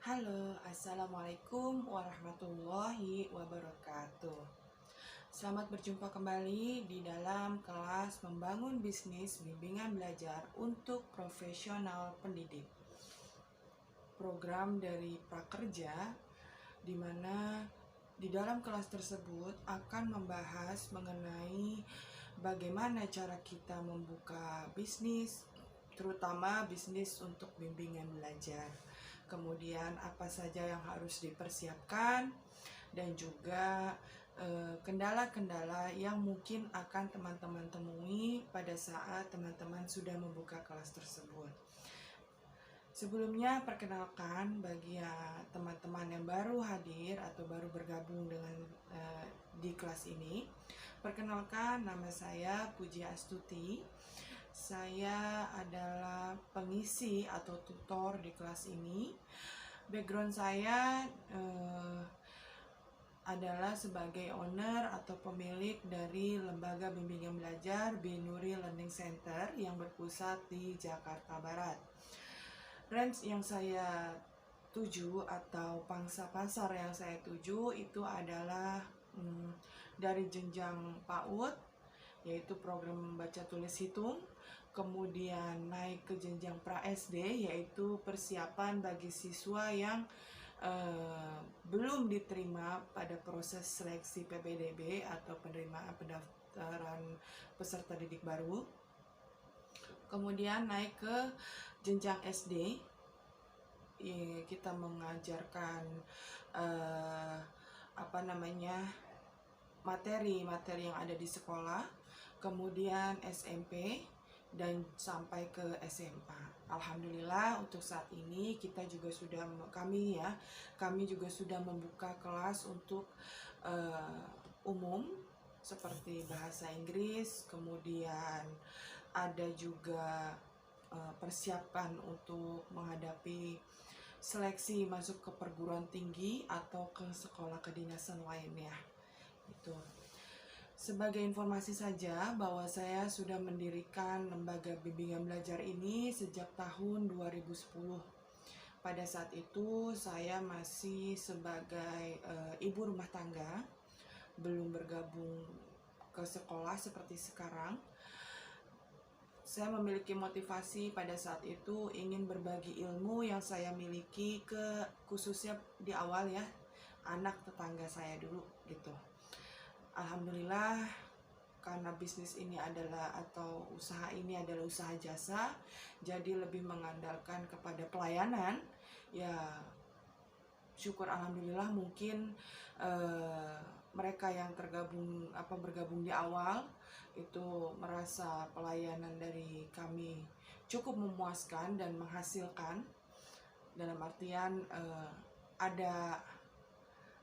Halo, Assalamualaikum warahmatullahi wabarakatuh. Selamat berjumpa kembali di dalam kelas Membangun Bisnis Bimbingan Belajar untuk Profesional Pendidik. Program dari Prakerja, di mana di dalam kelas tersebut akan membahas mengenai bagaimana cara kita membuka bisnis, terutama bisnis untuk bimbingan belajar. Kemudian apa saja yang harus dipersiapkan dan juga kendala-kendala yang mungkin akan teman-teman temui pada saat teman-teman sudah membuka kelas tersebut. Sebelumnya perkenalkan bagi teman-teman yang baru hadir atau baru bergabung dengan di kelas ini. Perkenalkan, nama saya Puji Astuti. Saya adalah pengisi atau tutor di kelas ini. Background saya adalah sebagai owner atau pemilik dari Lembaga Bimbingan Belajar Binuri Learning Center yang berpusat di Jakarta Barat. Range yang saya tuju atau pangsa pasar yang saya tuju itu adalah dari jenjang PAUD, yaitu program baca tulis hitung, kemudian naik ke jenjang pra-SD, yaitu persiapan bagi siswa yang belum diterima pada proses seleksi PPDB atau penerimaan pendaftaran peserta didik baru. Kemudian naik ke jenjang SD, kita mengajarkan materi-materi yang ada di sekolah, kemudian SMP dan sampai ke SMA. Alhamdulillah untuk saat ini kami juga sudah membuka kelas untuk umum seperti bahasa Inggris, kemudian ada juga persiapan untuk menghadapi seleksi masuk ke perguruan tinggi atau ke sekolah kedinasan lainnya. Itu. Sebagai informasi saja bahwa saya sudah mendirikan lembaga bimbingan belajar ini sejak tahun 2010. Pada saat itu saya masih sebagai ibu rumah tangga, belum bergabung ke sekolah seperti sekarang. Saya memiliki motivasi pada saat itu ingin berbagi ilmu yang saya miliki khususnya di awal ya, anak tetangga saya dulu gitu. Alhamdulillah, karena bisnis ini usaha ini adalah usaha jasa, jadi lebih mengandalkan kepada pelayanan. Ya, syukur alhamdulillah mungkin mereka yang bergabung di awal itu merasa pelayanan dari kami cukup memuaskan dan menghasilkan, dalam artian ada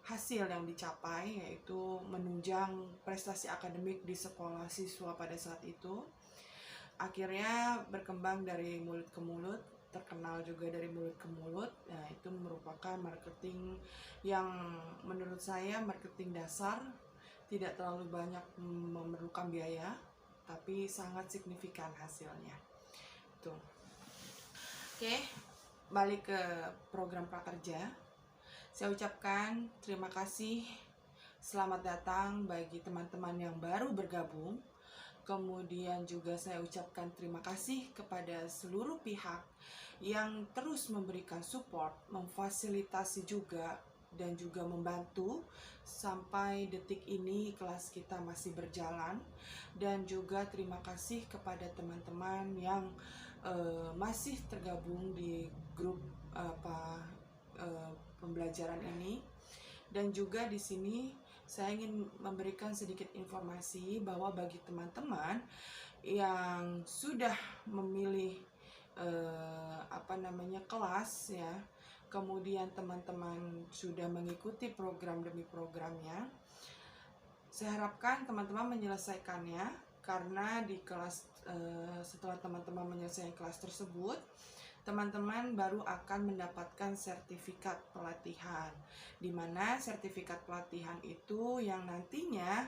hasil yang dicapai, yaitu menunjang prestasi akademik di sekolah siswa pada saat itu. Akhirnya berkembang dari mulut ke mulut, terkenal juga dari mulut ke mulut. Nah, itu merupakan marketing yang menurut saya marketing dasar, tidak terlalu banyak memerlukan biaya, tapi sangat signifikan hasilnya. Tuh. Oke, balik ke program prakerja. Saya ucapkan terima kasih, selamat datang bagi teman-teman yang baru bergabung. Kemudian juga saya ucapkan terima kasih kepada seluruh pihak yang terus memberikan support, memfasilitasi juga, dan juga membantu sampai detik ini kelas kita masih berjalan. Dan juga terima kasih kepada teman-teman yang masih tergabung di grup pembelajaran ini. Dan juga di sini saya ingin memberikan sedikit informasi bahwa bagi teman-teman yang sudah memilih kelas ya, kemudian teman-teman sudah mengikuti program demi programnya, saya harapkan teman-teman menyelesaikannya, karena di kelas setelah teman-teman menyelesaikan kelas tersebut, teman-teman baru akan mendapatkan sertifikat pelatihan, di mana sertifikat pelatihan itu yang nantinya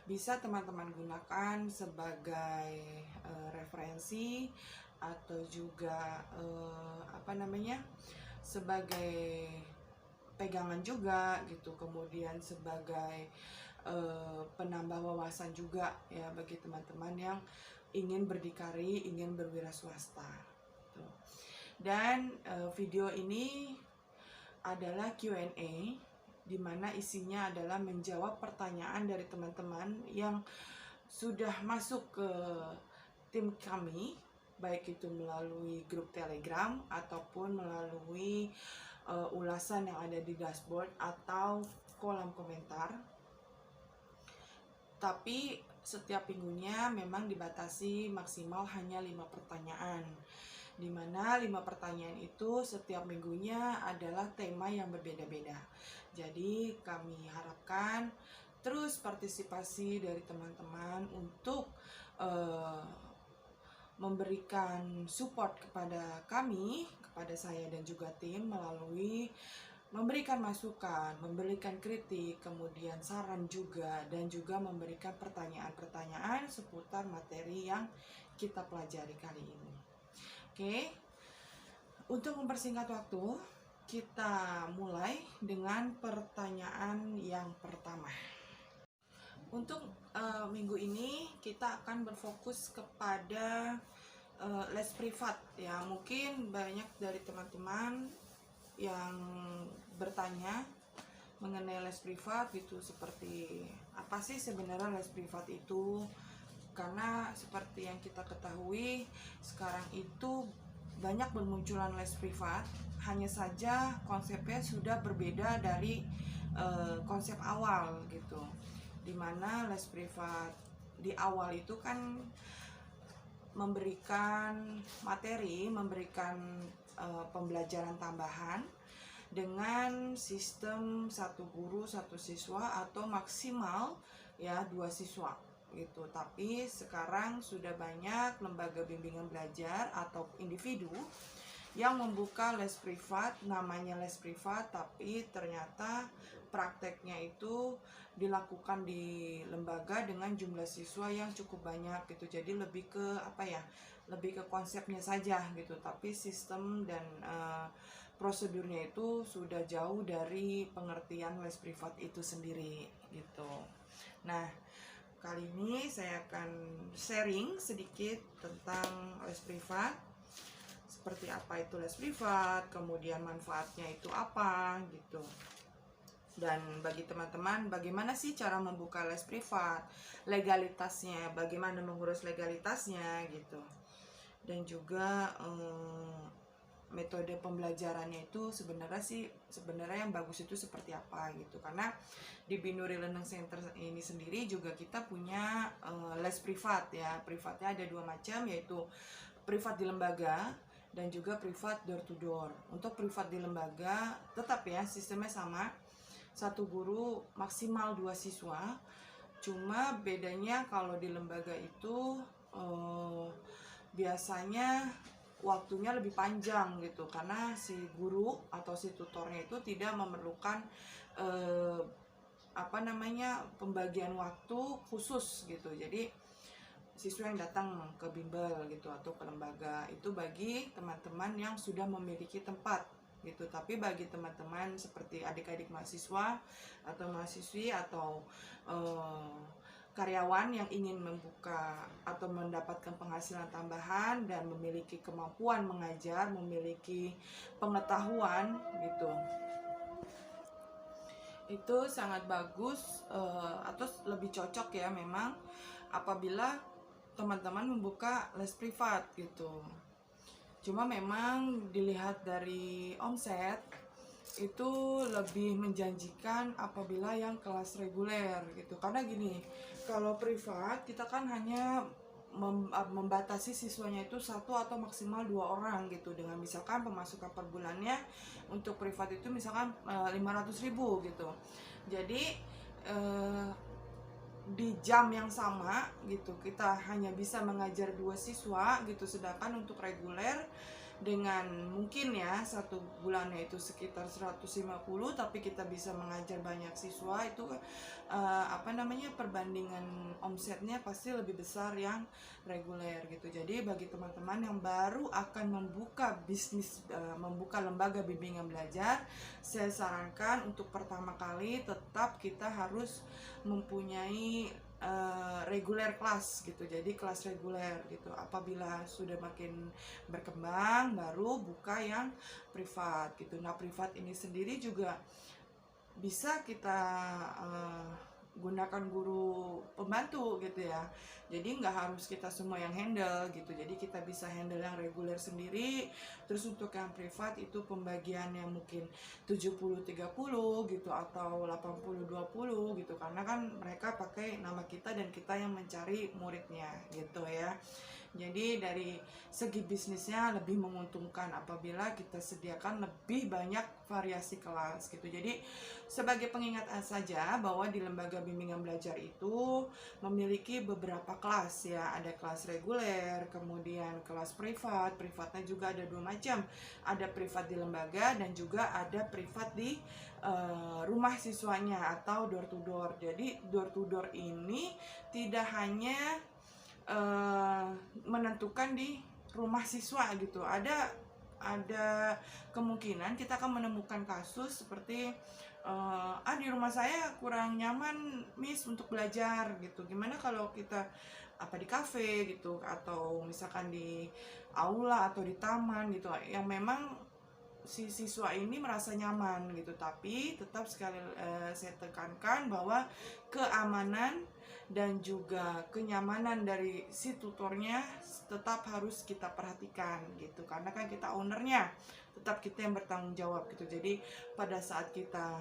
bisa teman-teman gunakan sebagai referensi atau juga sebagai pegangan juga gitu, kemudian sebagai penambah wawasan juga ya bagi teman-teman yang ingin berdikari, ingin berwira swasta gitu. Dan video ini adalah Q&A, di mana isinya adalah menjawab pertanyaan dari teman-teman yang sudah masuk ke tim kami, baik itu melalui grup Telegram ataupun melalui ulasan yang ada di dashboard atau kolom komentar. Tapi setiap minggunya memang dibatasi maksimal hanya 5 pertanyaan, di mana 5 pertanyaan itu setiap minggunya adalah tema yang berbeda-beda. Jadi kami harapkan terus partisipasi dari teman-teman untuk memberikan support kepada kami, kepada saya dan juga tim, melalui memberikan masukan, memberikan kritik, kemudian saran juga, dan juga memberikan pertanyaan-pertanyaan seputar materi yang kita pelajari kali ini. Oke, untuk mempersingkat waktu, kita mulai dengan pertanyaan yang pertama. Untuk minggu ini kita akan berfokus kepada les privat ya. Mungkin banyak dari teman-teman yang bertanya mengenai les privat gitu, seperti apa sih sebenarnya les privat itu, karena seperti yang kita ketahui sekarang itu banyak bermunculan les privat, hanya saja konsepnya sudah berbeda dari konsep awal gitu, dimana les privat di awal itu kan memberikan materi, memberikan pembelajaran tambahan dengan sistem 1 guru 1 siswa atau maksimal ya 2 siswa gitu. Tapi sekarang sudah banyak lembaga bimbingan belajar atau individu yang membuka les privat, namanya les privat, tapi ternyata prakteknya itu dilakukan di lembaga dengan jumlah siswa yang cukup banyak gitu. Jadi lebih ke apa ya, lebih ke konsepnya saja gitu, tapi sistem dan prosedurnya itu sudah jauh dari pengertian les privat itu sendiri gitu. Nah, kali ini saya akan sharing sedikit tentang les privat, seperti apa itu les privat, kemudian manfaatnya itu apa gitu. Dan bagi teman-teman, bagaimana sih cara membuka les privat, legalitasnya, bagaimana mengurus legalitasnya gitu. Dan juga metode pembelajarannya itu sebenarnya yang bagus itu seperti apa gitu. Karena di Binuri Learning Center ini sendiri juga kita punya les privat ya. Privatnya ada 2 macam, yaitu privat di lembaga dan juga privat door to door. Untuk privat di lembaga tetap ya sistemnya sama, 1 guru maksimal 2 siswa. Cuma bedanya kalau di lembaga itu biasanya waktunya lebih panjang gitu, karena si guru atau si tutornya itu tidak memerlukan pembagian waktu khusus gitu. Jadi siswa yang datang ke bimbel gitu atau ke lembaga itu bagi teman-teman yang sudah memiliki tempat gitu. Tapi bagi teman-teman seperti adik-adik mahasiswa atau mahasiswi atau karyawan yang ingin membuka atau mendapatkan penghasilan tambahan dan memiliki kemampuan mengajar, memiliki pengetahuan gitu, itu sangat bagus atau lebih cocok ya memang apabila teman-teman membuka les privat gitu. Cuma memang dilihat dari omset itu lebih menjanjikan apabila yang kelas reguler gitu. Karena gini, kalau privat kita kan hanya membatasi siswanya itu 1 atau maksimal 2 orang gitu, dengan misalkan pemasukan per bulannya untuk privat itu misalkan 500.000 gitu. Jadi di jam yang sama gitu kita hanya bisa mengajar 2 siswa gitu, sedangkan untuk reguler dengan mungkin ya satu bulannya itu sekitar 150, tapi kita bisa mengajar banyak siswa, itu perbandingan omsetnya pasti lebih besar yang reguler gitu. Jadi bagi teman-teman yang baru akan membuka bisnis, membuka lembaga bimbingan belajar, saya sarankan untuk pertama kali tetap kita harus mempunyai reguler kelas gitu. Jadi kelas reguler gitu. Apabila sudah makin berkembang baru buka yang privat gitu. Nah, privat ini sendiri juga bisa kita gunakan guru pembantu gitu ya. Jadi nggak harus kita semua yang handle gitu. Jadi kita bisa handle yang reguler sendiri. Terus untuk yang privat itu pembagiannya mungkin 70-30 gitu atau 80-20 gitu. Karena kan mereka pakai nama kita dan kita yang mencari muridnya gitu ya. Jadi dari segi bisnisnya lebih menguntungkan apabila kita sediakan lebih banyak variasi kelas gitu. Jadi sebagai pengingat saja bahwa di lembaga bimbingan belajar itu memiliki beberapa kelas ya. Ada kelas reguler, kemudian kelas privat. Privatnya juga ada dua macam. Ada privat di lembaga dan juga ada privat di rumah siswanya atau door to door. Jadi door to door ini tidak hanya menentukan di rumah siswa gitu. Ada kemungkinan kita akan menemukan kasus seperti di rumah saya kurang nyaman Miss untuk belajar gitu. Gimana kalau kita di kafe gitu, atau misalkan di aula atau di taman gitu, yang memang si siswa ini merasa nyaman gitu. Tapi tetap sekali saya tekankan bahwa keamanan dan juga kenyamanan dari si tutornya tetap harus kita perhatikan gitu, karena kan kita ownernya, tetap kita yang bertanggung jawab gitu. Jadi pada saat kita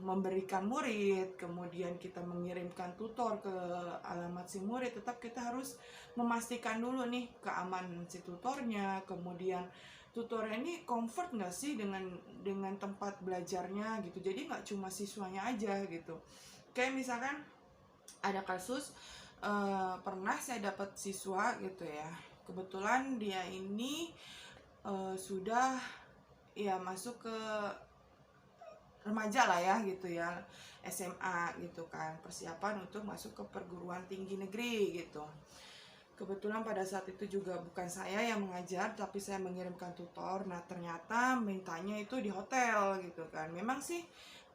memberikan murid, kemudian kita mengirimkan tutor ke alamat si murid, tetap kita harus memastikan dulu nih keamanan si tutornya, kemudian tutornya ini comfort nggak sih dengan tempat belajarnya gitu. Jadi nggak cuma siswanya aja gitu. Kayak misalkan ada kasus pernah saya dapat siswa gitu ya, kebetulan dia ini sudah ya masuk ke remaja lah ya gitu ya, SMA gitu kan, persiapan untuk masuk ke perguruan tinggi negeri gitu. Kebetulan pada saat itu juga bukan saya yang mengajar, tapi saya mengirimkan tutor. Nah ternyata mintanya itu di hotel gitu kan. Memang sih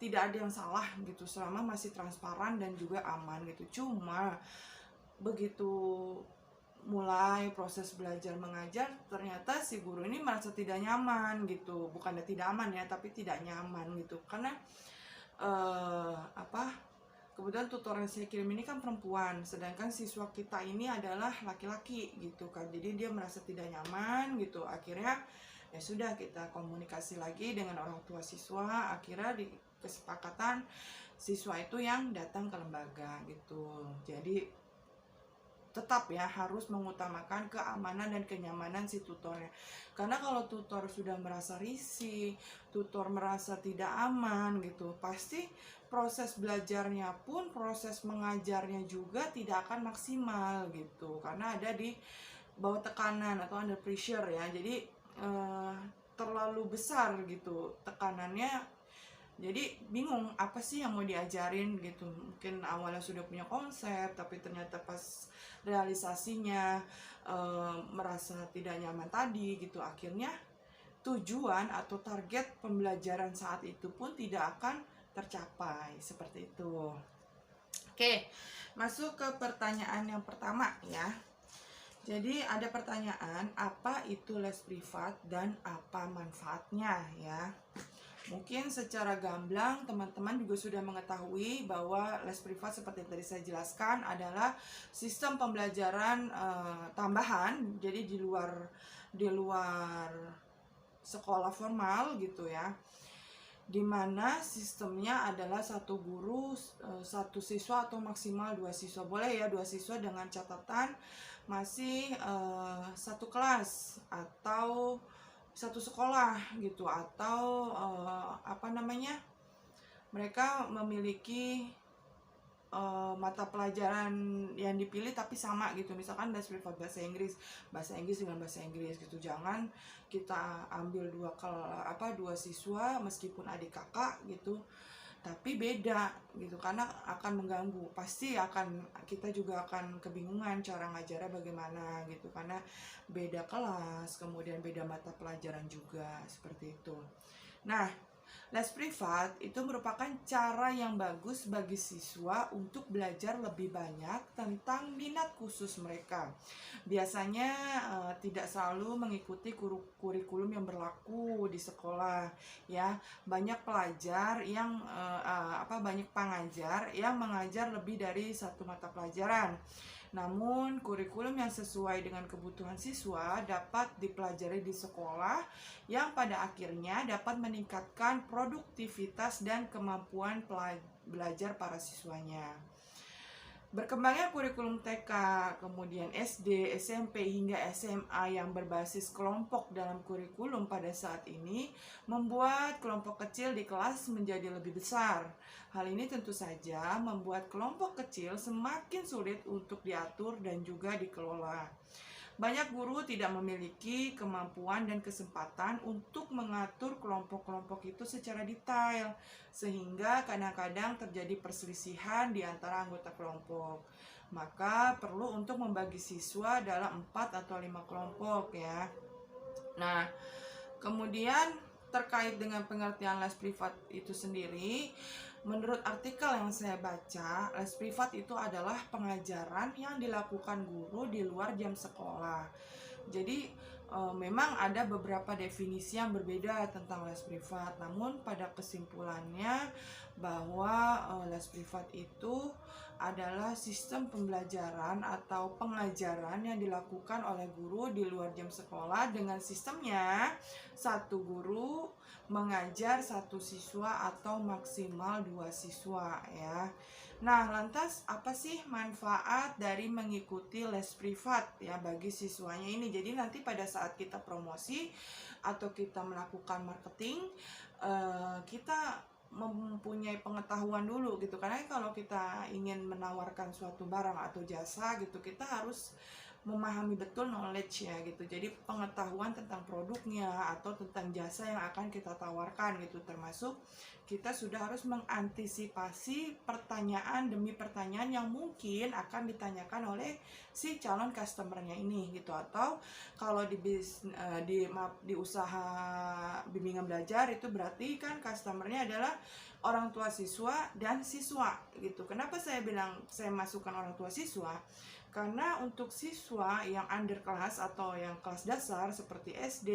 tidak ada yang salah gitu selama masih transparan dan juga aman gitu. Cuma begitu mulai proses belajar mengajar, ternyata si guru ini merasa tidak nyaman gitu. Bukannya tidak aman ya, tapi tidak nyaman gitu. Karena kebetulan tutor yang saya kirim ini kan perempuan, sedangkan siswa kita ini adalah laki-laki gitu kan. Jadi dia merasa tidak nyaman gitu. Akhirnya ya sudah, kita komunikasi lagi dengan orang tua siswa. Akhirnya di kesepakatan siswa itu yang datang ke lembaga gitu. Jadi tetap ya harus mengutamakan keamanan dan kenyamanan si tutornya. Karena kalau tutor sudah merasa risih, tutor merasa tidak aman gitu, pasti proses belajarnya pun, proses mengajarnya juga tidak akan maksimal gitu. Karena ada di bawah tekanan atau under pressure ya. Jadi terlalu besar gitu tekanannya. Jadi bingung apa sih yang mau diajarin gitu. Mungkin awalnya sudah punya konsep, tapi ternyata pas realisasinya merasa tidak nyaman tadi gitu. Akhirnya tujuan atau target pembelajaran saat itu pun tidak akan tercapai seperti itu. Oke, masuk ke pertanyaan yang pertama ya. Jadi ada pertanyaan, apa itu les privat dan apa manfaatnya ya. Mungkin secara gamblang teman-teman juga sudah mengetahui bahwa les privat seperti yang tadi saya jelaskan adalah sistem pembelajaran tambahan. Jadi di luar sekolah formal gitu ya, dimana sistemnya adalah satu guru satu siswa atau maksimal 2 siswa. Boleh ya 2 siswa dengan catatan masih satu kelas atau satu sekolah gitu, atau mereka memiliki mata pelajaran yang dipilih tapi sama gitu. Misalkan les privat bahasa Inggris dengan bahasa Inggris gitu. Jangan kita ambil dua siswa meskipun adik kakak gitu, tapi beda gitu, karena akan mengganggu. Pasti kita juga akan kebingungan cara ngajarnya bagaimana gitu, karena beda kelas, kemudian beda mata pelajaran juga, seperti itu. Nah, les privat itu merupakan cara yang bagus bagi siswa untuk belajar lebih banyak tentang minat khusus mereka. Biasanya tidak selalu mengikuti kurikulum yang berlaku di sekolah, ya. Banyak pelajar yang banyak pengajar yang mengajar lebih dari satu mata pelajaran. Namun, kurikulum yang sesuai dengan kebutuhan siswa dapat dipelajari di sekolah yang pada akhirnya dapat meningkatkan produktivitas dan kemampuan belajar para siswanya. Berkembangnya kurikulum TK, kemudian SD, SMP, hingga SMA yang berbasis kelompok dalam kurikulum pada saat ini membuat kelompok kecil di kelas menjadi lebih besar. Hal ini tentu saja membuat kelompok kecil semakin sulit untuk diatur dan juga dikelola. Banyak guru tidak memiliki kemampuan dan kesempatan untuk mengatur kelompok-kelompok itu secara detail, sehingga kadang-kadang terjadi perselisihan di antara anggota kelompok. Maka perlu untuk membagi siswa dalam 4 atau 5 kelompok, ya. Nah, kemudian terkait dengan pengertian les privat itu sendiri, menurut artikel yang saya baca, les privat itu adalah pengajaran yang dilakukan guru di luar jam sekolah. Jadi memang ada beberapa definisi yang berbeda tentang les privat, namun pada kesimpulannya bahwa les privat itu adalah sistem pembelajaran atau pengajaran yang dilakukan oleh guru di luar jam sekolah dengan sistemnya satu guru mengajar satu siswa atau maksimal 2 siswa, ya. Nah, lantas apa sih manfaat dari mengikuti les privat ya bagi siswanya ini? Jadi nanti pada saat kita promosi atau kita melakukan marketing, kita mempunyai pengetahuan dulu gitu, karena kalau kita ingin menawarkan suatu barang atau jasa gitu, kita harus memahami betul knowledge ya gitu. Jadi pengetahuan tentang produknya atau tentang jasa yang akan kita tawarkan gitu, termasuk kita sudah harus mengantisipasi pertanyaan demi pertanyaan yang mungkin akan ditanyakan oleh si calon customernya ini gitu. Atau kalau di usaha bimbingan belajar itu berarti kan customernya adalah orang tua siswa dan siswa gitu. Kenapa saya bilang saya masukkan orang tua siswa? Karena untuk siswa yang under kelas atau yang kelas dasar seperti SD,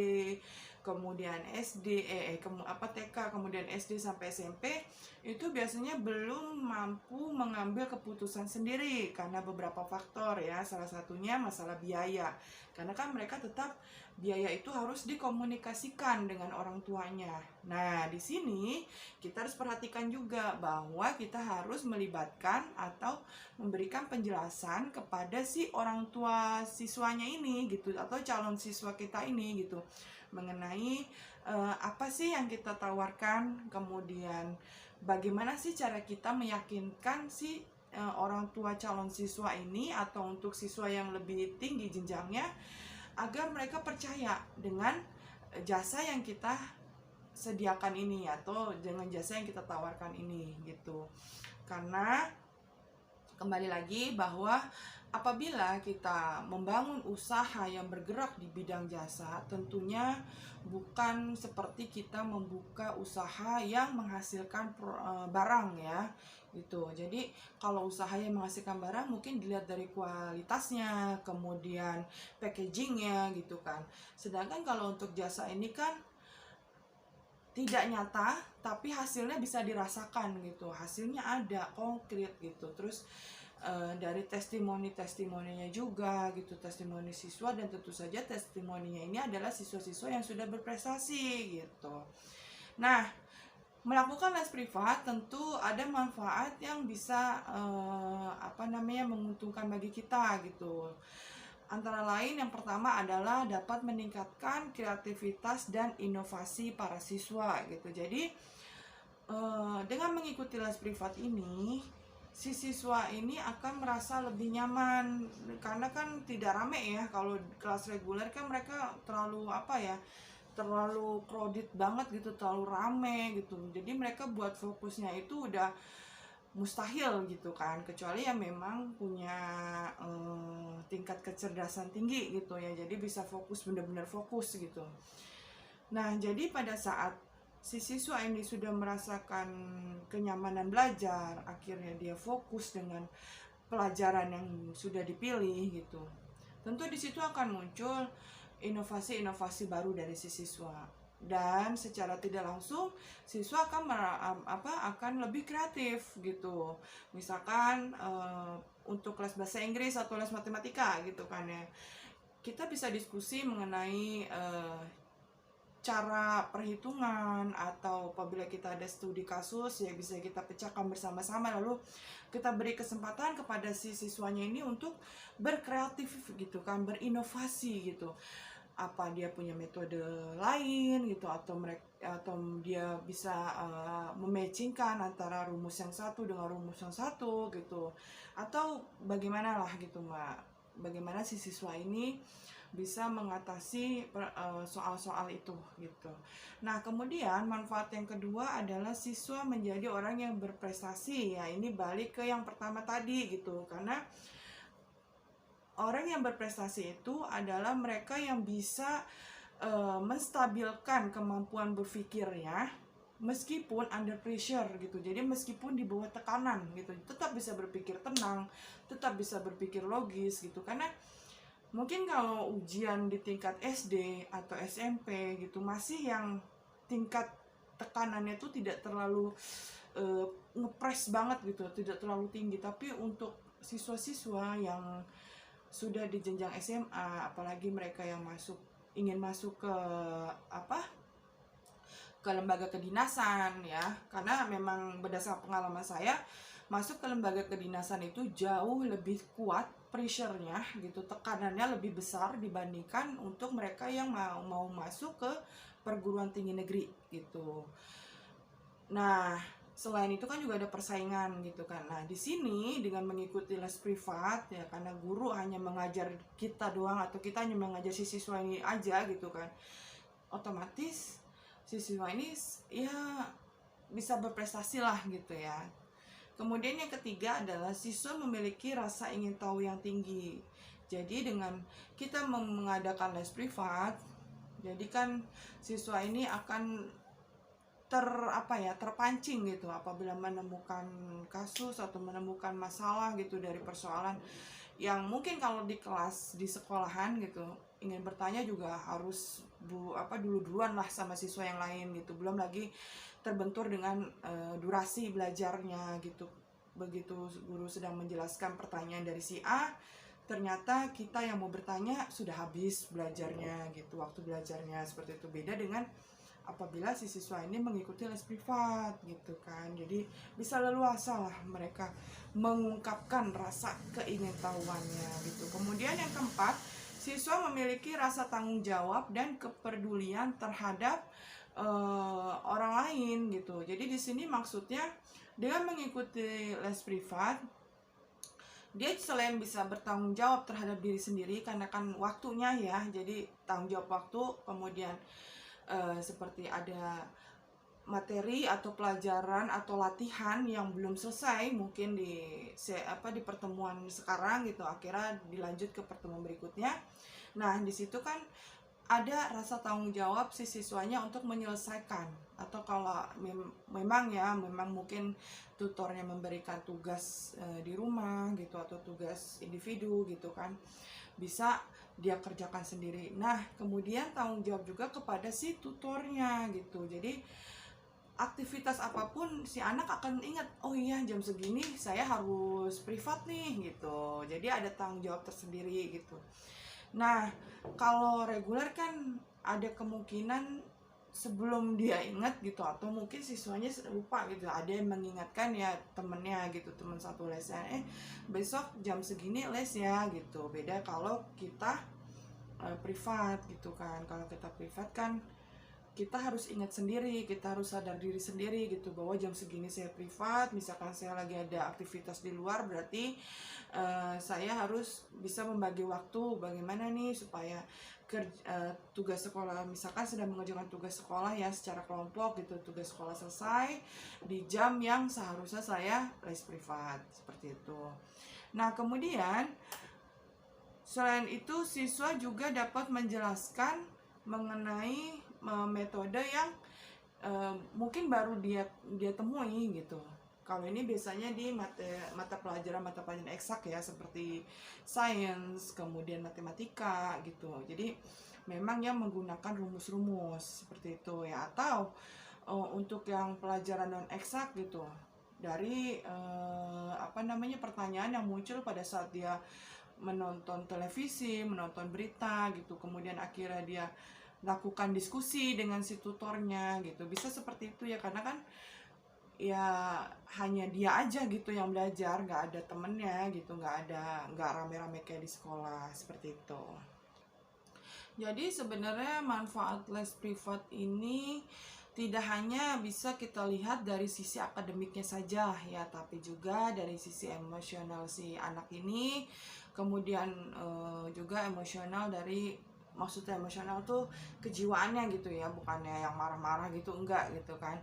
kemudian TK, kemudian SD sampai SMP, itu biasanya belum mampu mengambil keputusan sendiri karena beberapa faktor ya. Salah satunya masalah biaya. Karena kan mereka tetap biaya itu harus dikomunikasikan dengan orang tuanya. Nah, di sini kita harus perhatikan juga bahwa kita harus melibatkan atau memberikan penjelasan kepada si orang tua siswanya ini gitu, atau calon siswa kita ini gitu, mengenai apa sih yang kita tawarkan, kemudian bagaimana sih cara kita meyakinkan si orang tua calon siswa ini atau untuk siswa yang lebih tinggi jenjangnya agar mereka percaya dengan jasa yang kita sediakan ini atau dengan jasa yang kita tawarkan ini gitu. Karena kembali lagi bahwa apabila kita membangun usaha yang bergerak di bidang jasa, tentunya bukan seperti kita membuka usaha yang menghasilkan barang ya gitu. Jadi kalau usaha yang menghasilkan barang mungkin dilihat dari kualitasnya, kemudian packagingnya gitu kan. Sedangkan kalau untuk jasa ini kan tidak nyata tapi hasilnya bisa dirasakan gitu, hasilnya ada konkret gitu. Terus dari testimoninya juga gitu, testimoni siswa, dan tentu saja testimoninya ini adalah siswa-siswa yang sudah berprestasi gitu. Nah, melakukan les privat tentu ada manfaat yang bisa menguntungkan bagi kita gitu. Antara lain yang pertama adalah dapat meningkatkan kreativitas dan inovasi para siswa gitu. Jadi dengan mengikuti les privat ini si siswa ini akan merasa lebih nyaman, karena kan tidak rame ya. Kalau kelas reguler kan mereka terlalu apa ya, terlalu crowded banget gitu, terlalu rame gitu. Jadi mereka buat fokusnya itu udah mustahil gitu kan, kecuali yang memang punya tingkat kecerdasan tinggi gitu ya, jadi bisa fokus, benar-benar fokus gitu. Nah, jadi pada saat si siswa ini sudah merasakan kenyamanan belajar, akhirnya dia fokus dengan pelajaran yang sudah dipilih gitu. Tentu di situ akan muncul inovasi-inovasi baru dari si siswa. Dan secara tidak langsung siswa akan lebih kreatif gitu. Misalkan untuk les bahasa Inggris atau les matematika gitu kan ya. Kita bisa diskusi mengenai cara perhitungan, atau apabila kita ada studi kasus ya bisa kita pecahkan bersama-sama, lalu kita beri kesempatan kepada si siswanya ini untuk berkreatif gitu kan, berinovasi gitu. Apa dia punya metode lain gitu, atau dia bisa mematchingkan antara rumus yang satu dengan rumus yang satu gitu, atau bagaimana lah gitu Mbak, bagaimana si siswa ini bisa mengatasi soal-soal itu gitu. Nah, kemudian manfaat yang kedua adalah siswa menjadi orang yang berprestasi. Ya, ini balik ke yang pertama tadi gitu. Karena orang yang berprestasi itu adalah mereka yang bisa menstabilkan kemampuan berpikirnya meskipun under pressure gitu. Jadi meskipun di bawah tekanan gitu, tetap bisa berpikir tenang, tetap bisa berpikir logis gitu. Karena mungkin kalau ujian di tingkat SD atau SMP gitu masih yang tingkat tekanannya itu tidak terlalu ngepres banget gitu, tidak terlalu tinggi. Tapi untuk siswa-siswa yang sudah di jenjang SMA, apalagi mereka yang ingin masuk ke lembaga kedinasan ya, karena memang berdasarkan pengalaman saya, masuk ke lembaga kedinasan itu jauh lebih kuat pressure-nya gitu, tekanannya lebih besar dibandingkan untuk mereka yang mau masuk ke perguruan tinggi negeri gitu. Nah, selain itu kan juga ada persaingan gitu kan. Nah, di sini dengan mengikuti les privat ya, karena guru hanya mengajar kita doang, atau kita hanya mengajar si siswa ini aja gitu kan, otomatis si siswa ini ya bisa berprestasi lah gitu ya. Kemudian yang ketiga adalah siswa memiliki rasa ingin tahu yang tinggi. Jadi dengan kita mengadakan les privat, jadi kan siswa ini akan terpancing gitu apabila menemukan kasus atau menemukan masalah gitu dari persoalan yang mungkin kalau di kelas di sekolahan gitu ingin bertanya juga harus duluan lah sama siswa yang lain gitu, belum lagi terbentur dengan durasi belajarnya gitu. Begitu guru sedang menjelaskan pertanyaan dari si A, ternyata kita yang mau bertanya sudah habis belajarnya gitu, waktu belajarnya seperti itu. Beda dengan apabila si siswa ini mengikuti les privat gitu kan, jadi bisa leluasa lah mereka mengungkapkan rasa keingintahuannya gitu. Kemudian yang keempat, siswa memiliki rasa tanggung jawab dan kepedulian terhadap orang lain gitu. Jadi di sini maksudnya dengan mengikuti les privat, dia selain bisa bertanggung jawab terhadap diri sendiri karena kan waktunya ya, jadi tanggung jawab waktu, kemudian seperti ada materi atau pelajaran atau latihan yang belum selesai mungkin di pertemuan sekarang gitu, akhirnya dilanjut ke pertemuan berikutnya. Nah, di situ kan ada rasa tanggung jawab si siswanya untuk menyelesaikan, atau kalau memang mungkin tutornya memberikan tugas di rumah gitu, atau tugas individu gitu kan, bisa dia kerjakan sendiri. Nah, kemudian tanggung jawab juga kepada si tutornya gitu. Jadi aktivitas apapun si anak akan ingat, oh iya jam segini saya harus privat nih gitu. Jadi ada tanggung jawab tersendiri gitu. Nah, kalau reguler kan ada kemungkinan sebelum dia ingat gitu, atau mungkin siswanya lupa gitu, ada yang mengingatkan ya temennya gitu, teman satu lesnya, besok jam segini les ya gitu. Beda kalau kita privat gitu kan. Kalau kita privat kan kita harus ingat sendiri, kita harus sadar diri sendiri gitu, bahwa jam segini saya privat, misalkan saya lagi ada aktivitas di luar, berarti saya harus bisa membagi waktu. Bagaimana nih supaya tugas sekolah, misalkan sedang mengerjakan tugas sekolah ya secara kelompok gitu, tugas sekolah selesai di jam yang seharusnya saya les privat, seperti itu. Nah, kemudian selain itu siswa juga dapat menjelaskan mengenai metode yang mungkin baru dia temui gitu. Kalau ini biasanya di mata pelajaran eksak ya, seperti sains, kemudian matematika gitu. Jadi memang yang menggunakan rumus-rumus seperti itu ya, atau untuk yang pelajaran non eksak gitu, dari pertanyaan yang muncul pada saat dia menonton televisi, menonton berita gitu, kemudian akhirnya dia lakukan diskusi dengan si tutornya gitu. Bisa seperti itu ya, karena kan ya hanya dia aja gitu yang belajar, nggak ada temennya gitu, nggak rame-rame kayak di sekolah, seperti itu. Jadi sebenarnya manfaat les privat ini tidak hanya bisa kita lihat dari sisi akademiknya saja ya, tapi juga dari sisi emosional si anak ini, kemudian juga emosional dari, maksudnya emosional tuh kejiwaannya gitu ya, bukannya yang marah-marah gitu, enggak gitu kan.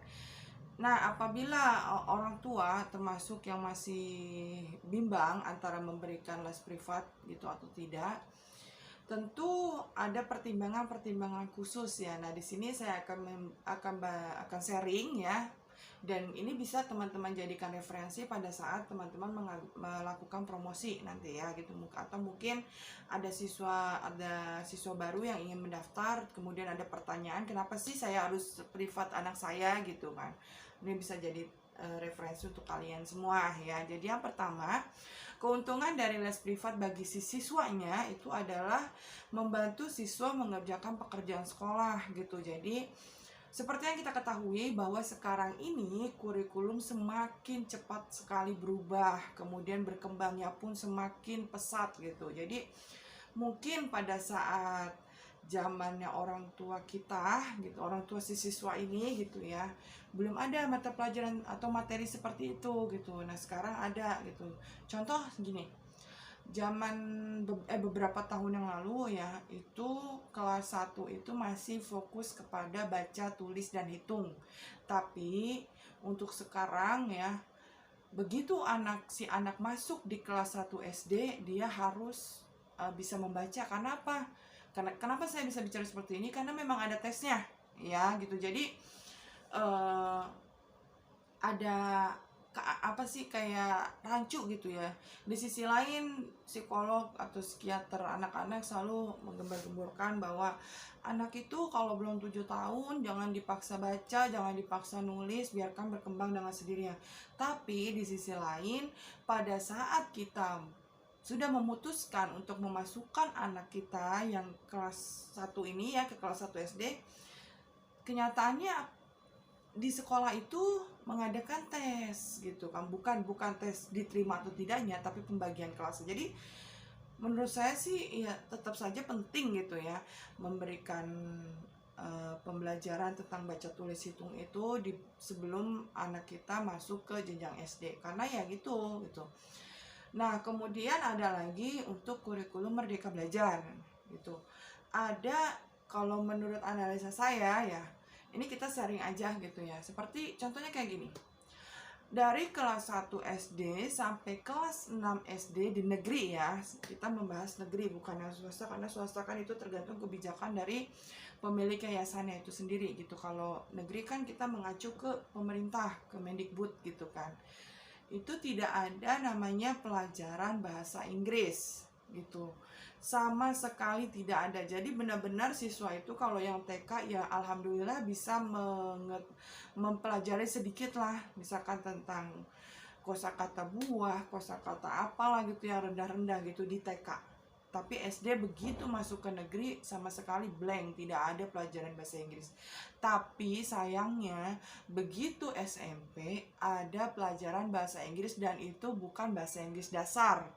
Nah, apabila orang tua termasuk yang masih bimbang antara memberikan les privat gitu atau tidak, tentu ada pertimbangan-pertimbangan khusus ya. Nah, di sini saya akan sharing ya. Dan ini bisa teman-teman jadikan referensi pada saat teman-teman melakukan promosi nanti ya gitu, atau mungkin ada siswa baru yang ingin mendaftar, kemudian ada pertanyaan, kenapa sih saya harus privat anak saya gitu kan. Ini bisa jadi referensi untuk kalian semua ya. Jadi yang pertama, keuntungan dari les privat bagi si siswanya itu adalah membantu siswa mengerjakan pekerjaan sekolah gitu. Jadi seperti yang kita ketahui bahwa sekarang ini kurikulum semakin cepat sekali berubah, kemudian berkembangnya pun semakin pesat gitu. Jadi mungkin pada saat zamannya orang tua kita gitu, orang tua si siswa ini gitu ya, belum ada mata pelajaran atau materi seperti itu gitu. Nah, sekarang ada gitu. Contoh gini, beberapa tahun yang lalu ya, itu kelas 1 itu masih fokus kepada baca, tulis, dan hitung. Tapi untuk sekarang ya, begitu si anak masuk di kelas 1 SD, dia harus bisa membaca. Karena apa? Kenapa saya bisa bicara seperti ini? Karena memang ada tesnya ya gitu. Jadi ada kayak rancu gitu ya. Di sisi lain, psikolog atau psikiater anak-anak selalu menggembar-gemborkan bahwa anak itu kalau belum 7 tahun jangan dipaksa baca, jangan dipaksa nulis, biarkan berkembang dengan sendirinya. Tapi di sisi lain, pada saat kita sudah memutuskan untuk memasukkan anak kita yang kelas 1 ini ya ke kelas 1 SD, kenyataannya di sekolah itu mengadakan tes gitu kan, bukan tes diterima atau tidaknya, tapi pembagian kelas. Jadi menurut saya sih ya tetap saja penting gitu ya, memberikan pembelajaran tentang baca, tulis, hitung itu sebelum anak kita masuk ke jenjang SD, karena ya gitu. Nah, kemudian ada lagi untuk kurikulum Merdeka Belajar gitu. Ada, kalau menurut analisa saya ya, ini kita sharing aja gitu ya. Seperti contohnya kayak gini. Dari kelas 1 SD sampai kelas 6 SD di negeri ya. Kita membahas negeri, bukan yang swasta, karena swasta kan itu tergantung kebijakan dari pemilik yayasannya itu sendiri gitu. Kalau negeri kan kita mengacu ke pemerintah, ke Mendikbud gitu kan. Itu tidak ada namanya pelajaran bahasa Inggris gitu, sama sekali tidak ada. Jadi benar-benar siswa itu kalau yang TK ya alhamdulillah bisa mempelajari sedikit lah, misalkan tentang kosakata buah, kosakata apalah gitu yang rendah-rendah gitu di TK. Tapi SD begitu masuk ke negeri sama sekali blank, tidak ada pelajaran bahasa Inggris. Tapi sayangnya begitu SMP ada pelajaran bahasa Inggris, dan itu bukan bahasa Inggris dasar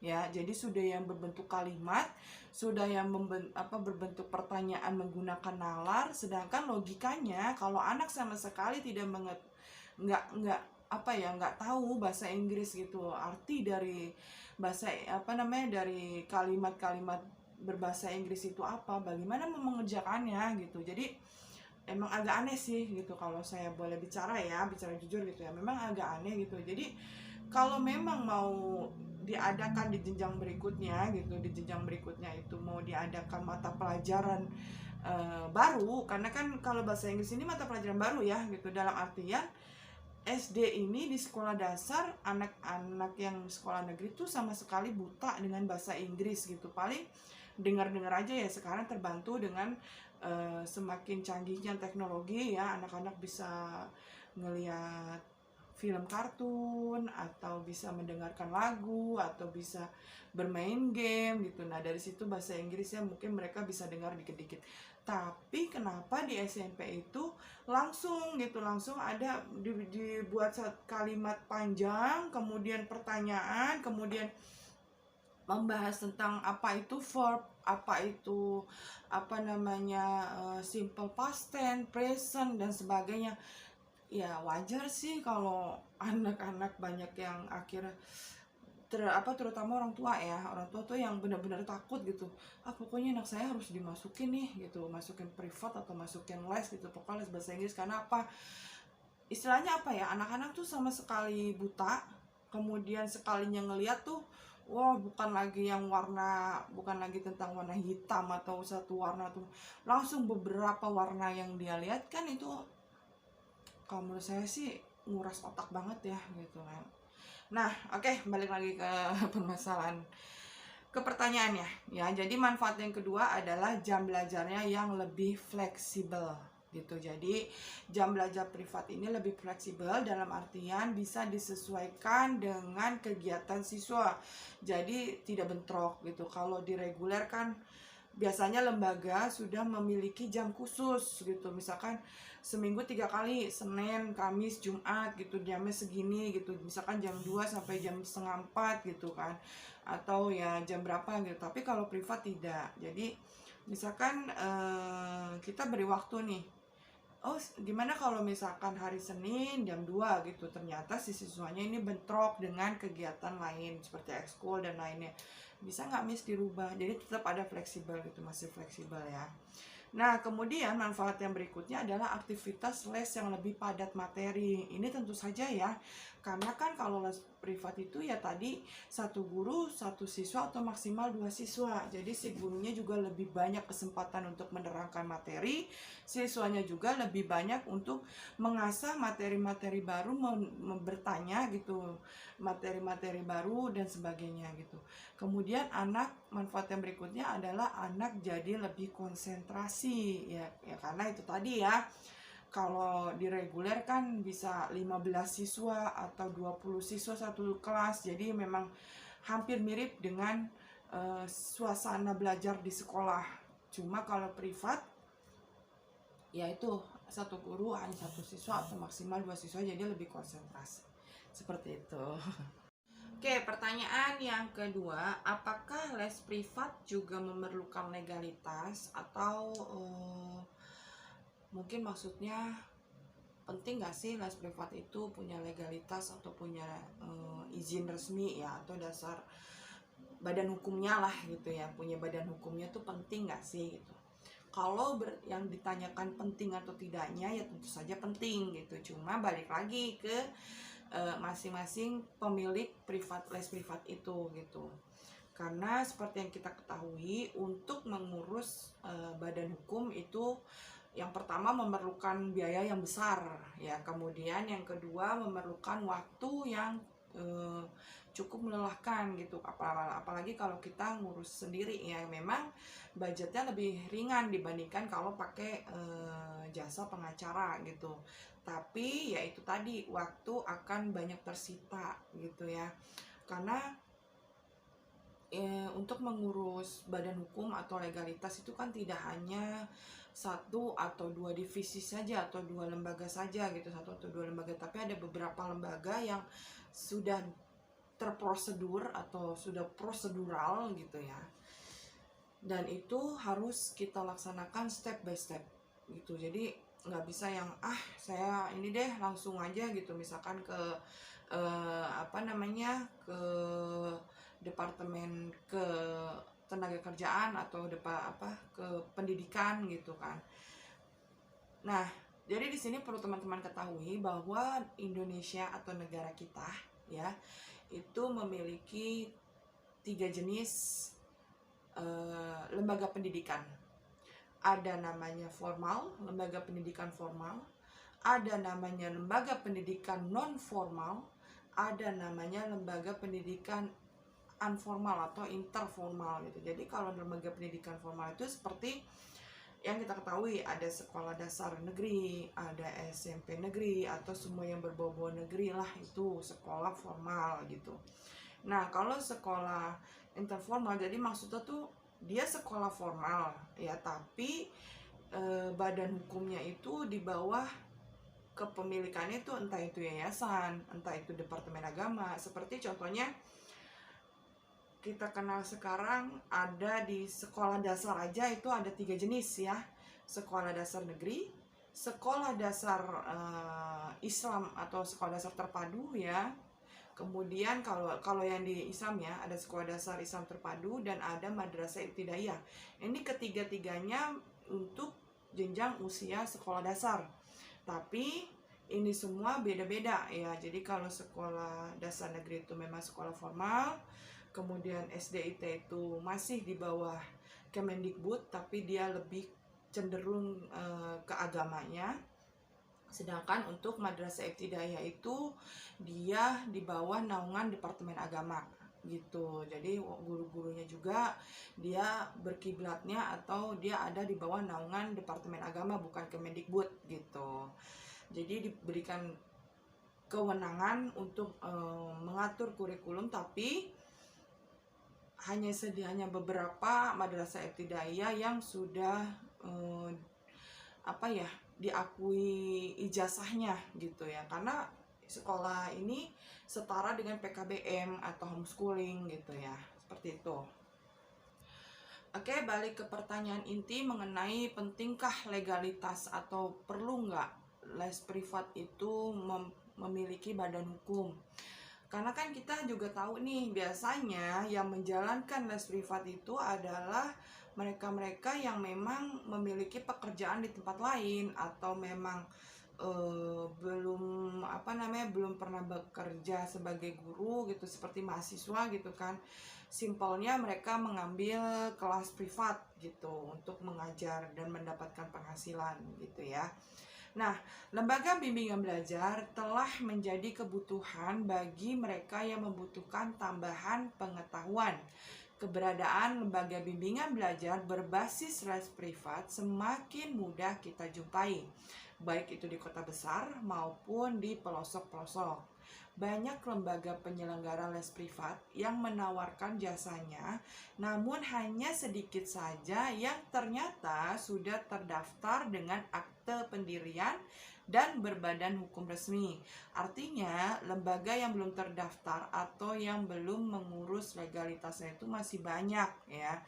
ya. Jadi sudah yang berbentuk kalimat, sudah yang berbentuk pertanyaan menggunakan nalar, sedangkan logikanya kalau anak sama sekali tidak nggak nggak tahu bahasa Inggris gitu, arti dari bahasa dari kalimat-kalimat berbahasa Inggris itu apa, bagaimana mengerjakannya gitu. Jadi emang agak aneh sih gitu, kalau saya boleh bicara jujur gitu ya, memang agak aneh gitu. Jadi kalau memang mau diadakan di jenjang berikutnya gitu, di jenjang berikutnya itu mau diadakan mata pelajaran baru, karena kan kalau bahasa Inggris ini mata pelajaran baru ya gitu, dalam artian SD ini di sekolah dasar, anak-anak yang sekolah negeri tuh sama sekali buta dengan bahasa Inggris gitu. Paling dengar-dengar aja ya, sekarang terbantu dengan semakin canggihnya teknologi ya, anak-anak bisa ngelihat film kartun, atau bisa mendengarkan lagu, atau bisa bermain game gitu. Nah dari situ bahasa Inggrisnya mungkin mereka bisa dengar dikit-dikit. Tapi kenapa di SMP itu langsung ada dibuat kalimat panjang, kemudian pertanyaan, kemudian membahas tentang apa itu verb, apa itu simple past tense, present dan sebagainya. Ya wajar sih kalau anak-anak banyak yang akhirnya terutama orang tua tuh yang benar-benar takut gitu, pokoknya anak saya harus dimasukin nih gitu, masukin privat atau masukin les gitu, pokoknya les bahasa Inggris. Karena istilahnya anak-anak tuh sama sekali buta, kemudian sekalinya ngeliat tuh, wah bukan lagi tentang warna hitam atau satu warna tuh, langsung beberapa warna yang dia lihat kan. Itu kalau menurut saya sih nguras otak banget ya gitu kan. Nah, oke, balik lagi ke permasalahan, ke pertanyaannya ya. Jadi manfaat yang kedua adalah jam belajarnya yang lebih fleksibel gitu. Jadi jam belajar privat ini lebih fleksibel dalam artian bisa disesuaikan dengan kegiatan siswa. Jadi tidak bentrok gitu. Kalau di reguler kan biasanya lembaga sudah memiliki jam khusus gitu, misalkan seminggu 3 kali, Senin, Kamis, Jumat gitu, jamnya segini gitu, misalkan jam 2 sampai jam setengah 4 gitu kan, atau ya jam berapa gitu. Tapi kalau privat tidak. Jadi misalkan kita beri waktu nih, gimana kalau misalkan hari Senin jam 2 gitu, ternyata si siswanya ini bentrok dengan kegiatan lain seperti ekskul dan lainnya, bisa nggak Miss dirubah? Jadi tetap ada fleksibel gitu, masih fleksibel ya. Nah, kemudian manfaat yang berikutnya adalah aktivitas les yang lebih padat materi. Ini tentu saja ya, karena kan kalau les privat itu ya tadi satu guru, satu siswa atau maksimal 2 siswa. Jadi si gurunya juga lebih banyak kesempatan untuk menerangkan materi, siswanya juga lebih banyak untuk mengasah materi-materi baru, bertanya gitu, materi-materi baru dan sebagainya gitu. Kemudian manfaat yang berikutnya adalah anak jadi lebih konsentrasi ya karena itu tadi ya, kalau di reguler kan bisa 15 siswa atau 20 siswa satu kelas, jadi memang hampir mirip dengan suasana belajar di sekolah. Cuma kalau privat ya itu satu guru hanya satu siswa atau maksimal 2 siswa, jadi lebih konsentrasi seperti itu. Oke, pertanyaan yang kedua, apakah les privat juga memerlukan legalitas atau mungkin maksudnya penting nggak sih les privat itu punya legalitas atau punya izin resmi ya, atau dasar badan hukumnya lah gitu ya, punya badan hukumnya tuh penting nggak sih gitu. Kalau yang ditanyakan penting atau tidaknya ya tentu saja penting gitu, cuma balik lagi ke masing-masing pemilik les privat itu gitu. Karena seperti yang kita ketahui, untuk mengurus badan hukum itu yang pertama memerlukan biaya yang besar ya, kemudian yang kedua memerlukan waktu yang cukup melelahkan gitu, apalagi kalau kita ngurus sendiri ya. Memang budgetnya lebih ringan dibandingkan kalau pakai jasa pengacara gitu, tapi ya itu tadi, waktu akan banyak tersita gitu ya. Karena untuk mengurus badan hukum atau legalitas itu kan tidak hanya satu atau dua divisi saja atau dua lembaga saja gitu, satu atau dua lembaga, tapi ada beberapa lembaga yang sudah terprosedur atau sudah prosedural gitu ya. Dan itu harus kita laksanakan step by step gitu. Jadi nggak bisa yang saya ini deh langsung aja gitu, misalkan ke ke departemen ke tenaga kerjaan atau ke pendidikan gitu kan. Nah, jadi di sini perlu teman-teman ketahui bahwa Indonesia atau negara kita ya itu memiliki 3 jenis lembaga pendidikan. Ada namanya formal, lembaga pendidikan formal, ada namanya lembaga pendidikan non formal, ada namanya lembaga pendidikan unformal atau interformal gitu. Jadi kalau lembaga pendidikan formal itu seperti yang kita ketahui, ada sekolah dasar negeri, ada SMP negeri, atau semua yang berbau-bau negeri lah, itu sekolah formal gitu. Nah, kalau sekolah interformal, jadi maksudnya tuh dia sekolah formal ya, tapi badan hukumnya itu di bawah kepemilikannya itu entah itu yayasan, entah itu departemen agama. Seperti contohnya kita kenal sekarang ada di sekolah dasar aja itu ada 3 jenis ya. Sekolah dasar negeri, sekolah dasar Islam atau sekolah dasar terpadu ya. Kemudian kalau yang di Islam ya, ada sekolah dasar Islam terpadu dan ada madrasah ibtidaiyah. Ini ketiga-tiganya untuk jenjang usia sekolah dasar. Tapi ini semua beda-beda ya. Jadi kalau sekolah dasar negeri itu memang sekolah formal, kemudian SDIT itu masih di bawah Kemendikbud, tapi dia lebih cenderung ke agamanya. Sedangkan untuk madrasah ibtidaiyah itu dia di bawah naungan Departemen Agama gitu. Jadi guru-gurunya juga dia berkiblatnya atau dia ada di bawah naungan Departemen Agama, bukan Kemendikbud gitu. Jadi diberikan kewenangan untuk mengatur kurikulum, tapi hanya beberapa madrasah ibtidaiyah yang sudah diakui ijazahnya gitu ya, karena sekolah ini setara dengan PKBM atau homeschooling gitu ya, seperti itu. Oke, balik ke pertanyaan inti mengenai pentingkah legalitas atau perlu nggak les privat itu memiliki badan hukum. Karena kan kita juga tahu nih, biasanya yang menjalankan les privat itu adalah mereka-mereka yang memang memiliki pekerjaan di tempat lain atau memang belum pernah bekerja sebagai guru gitu, seperti mahasiswa gitu kan. Simpelnya mereka mengambil kelas privat gitu untuk mengajar dan mendapatkan penghasilan gitu ya. Nah, lembaga bimbingan belajar telah menjadi kebutuhan bagi mereka yang membutuhkan tambahan pengetahuan. Keberadaan lembaga bimbingan belajar berbasis les privat semakin mudah kita jumpai, baik itu di kota besar maupun di pelosok-pelosok. Banyak lembaga penyelenggara les privat yang menawarkan jasanya, namun hanya sedikit saja yang ternyata sudah terdaftar dengan akte pendirian dan berbadan hukum resmi. Artinya, lembaga yang belum terdaftar atau yang belum mengurus legalitasnya itu masih banyak ya.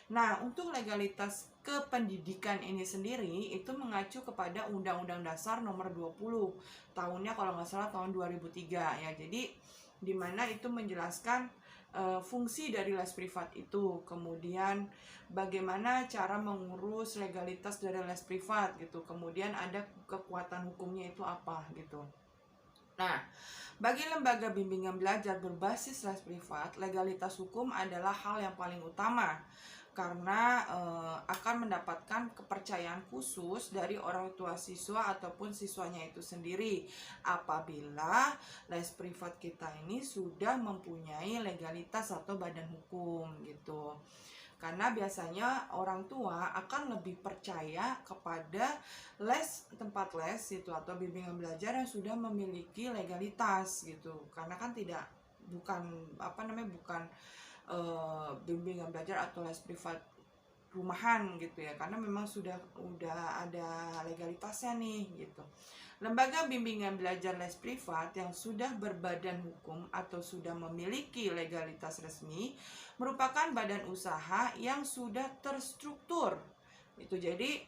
Nah, untuk legalitas kependidikan ini sendiri itu mengacu kepada Undang-Undang Dasar Nomor 20 tahunnya kalau nggak salah tahun 2003 ya. Jadi di mana itu menjelaskan fungsi dari les privat itu, kemudian bagaimana cara mengurus legalitas dari les privat gitu, kemudian ada kekuatan hukumnya itu apa gitu. Nah, bagi lembaga bimbingan belajar berbasis les privat, legalitas hukum adalah hal yang paling utama karena akan mendapatkan kepercayaan khusus dari orang tua siswa ataupun siswanya itu sendiri apabila les privat kita ini sudah mempunyai legalitas atau badan hukum gitu. Karena biasanya orang tua akan lebih percaya kepada tempat les itu atau bimbingan belajar yang sudah memiliki legalitas gitu. Karena kan bukan bimbingan belajar atau les privat rumahan gitu ya, karena memang udah ada legalitasnya nih gitu. Lembaga bimbingan belajar les privat yang sudah berbadan hukum atau sudah memiliki legalitas resmi merupakan badan usaha yang sudah terstruktur. Itu jadi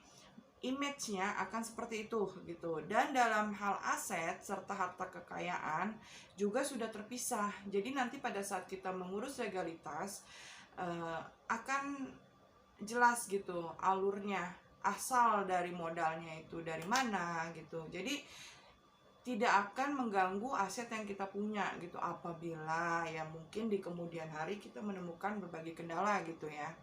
image-nya akan seperti itu gitu. Dan dalam hal aset serta harta kekayaan juga sudah terpisah. Jadi nanti pada saat kita mengurus legalitas akan jelas gitu alurnya, asal dari modalnya itu dari mana gitu. Jadi tidak akan mengganggu aset yang kita punya gitu, apabila ya mungkin di kemudian hari kita menemukan berbagai kendala gitu ya,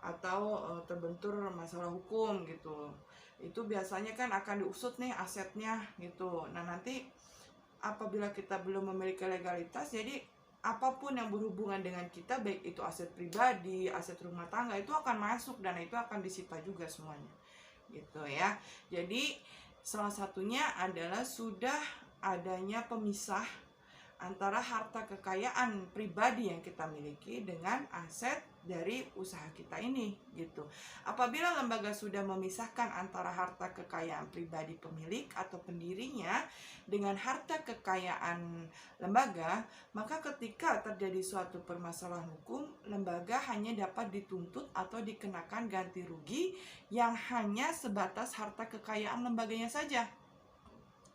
atau terbentur masalah hukum gitu. Itu biasanya kan akan diusut nih asetnya gitu. Nah nanti apabila kita belum memiliki legalitas, jadi apapun yang berhubungan dengan kita, baik itu aset pribadi, aset rumah tangga, itu akan masuk dan itu akan disita juga semuanya gitu ya. Jadi salah satunya adalah sudah adanya pemisah antara harta kekayaan pribadi yang kita miliki dengan aset dari usaha kita ini gitu. Apabila lembaga sudah memisahkan antara harta kekayaan pribadi pemilik atau pendirinya dengan harta kekayaan lembaga, maka ketika terjadi suatu permasalahan hukum, lembaga hanya dapat dituntut atau dikenakan ganti rugi yang hanya sebatas harta kekayaan lembaganya saja.